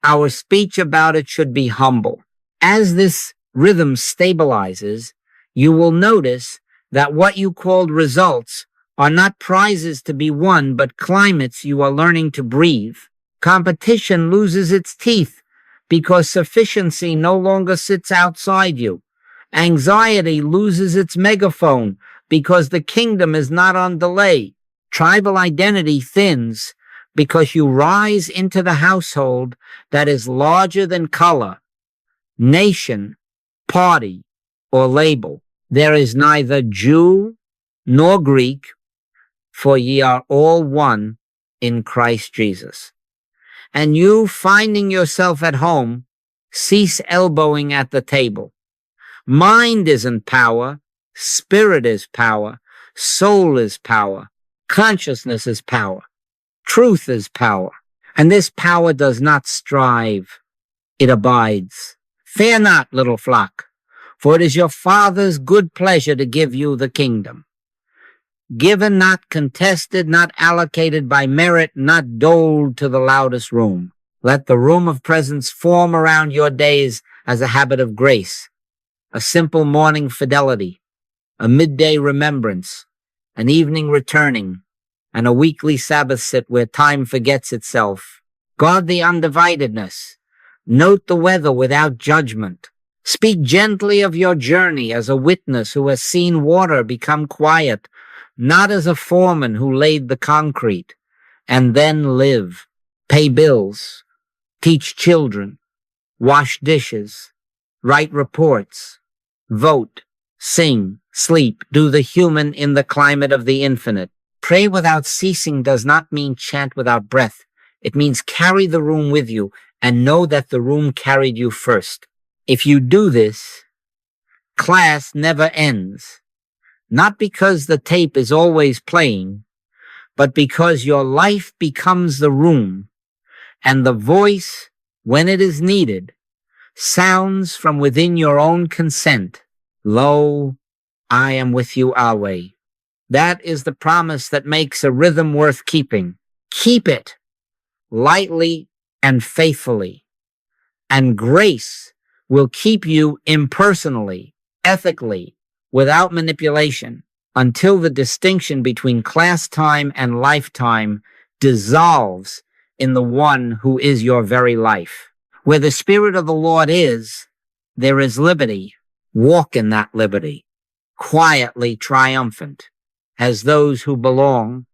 Our speech about it should be humble. As this rhythm stabilizes, you will notice that what you called results are not prizes to be won, but climates you are learning to breathe. Competition loses its teeth because sufficiency no longer sits outside you. Anxiety loses its megaphone because the kingdom is not on delay. Tribal identity thins because you rise into the household that is larger than color, nation, party, or label. There is neither Jew nor Greek, for ye are all one in Christ Jesus. And you, finding yourself at home, cease elbowing at the table. Mind isn't power, spirit is power, soul is power, consciousness is power, truth is power. And this power does not strive, it abides. Fear not, little flock, for it is your Father's good pleasure to give you the kingdom. Given, not contested, not allocated by merit, not doled to the loudest room. Let the room of presence form around your days as a habit of grace, a simple morning fidelity, a midday remembrance, an evening returning, and a weekly Sabbath sit where time forgets itself. Guard the undividedness. Note the weather without judgment. Speak gently of your journey as a witness who has seen water become quiet, not as a foreman who laid the concrete, and then live. Pay bills, teach children, wash dishes, write reports, vote, sing, sleep, do the human in the climate of the infinite. Pray without ceasing does not mean chant without breath. It means carry the room with you and know that the room carried you first. If you do this, class never ends. Not because the tape is always playing, but because your life becomes the room, and the voice, when it is needed, sounds from within your own consent. Lo, I am with you always. That is the promise that makes a rhythm worth keeping. Keep it lightly and faithfully, and grace will keep you impersonally, ethically, without manipulation, until the distinction between class time and lifetime dissolves in the one who is your very life. Where the Spirit of the Lord is, there is liberty. Walk in that liberty, quietly triumphant, as those who belong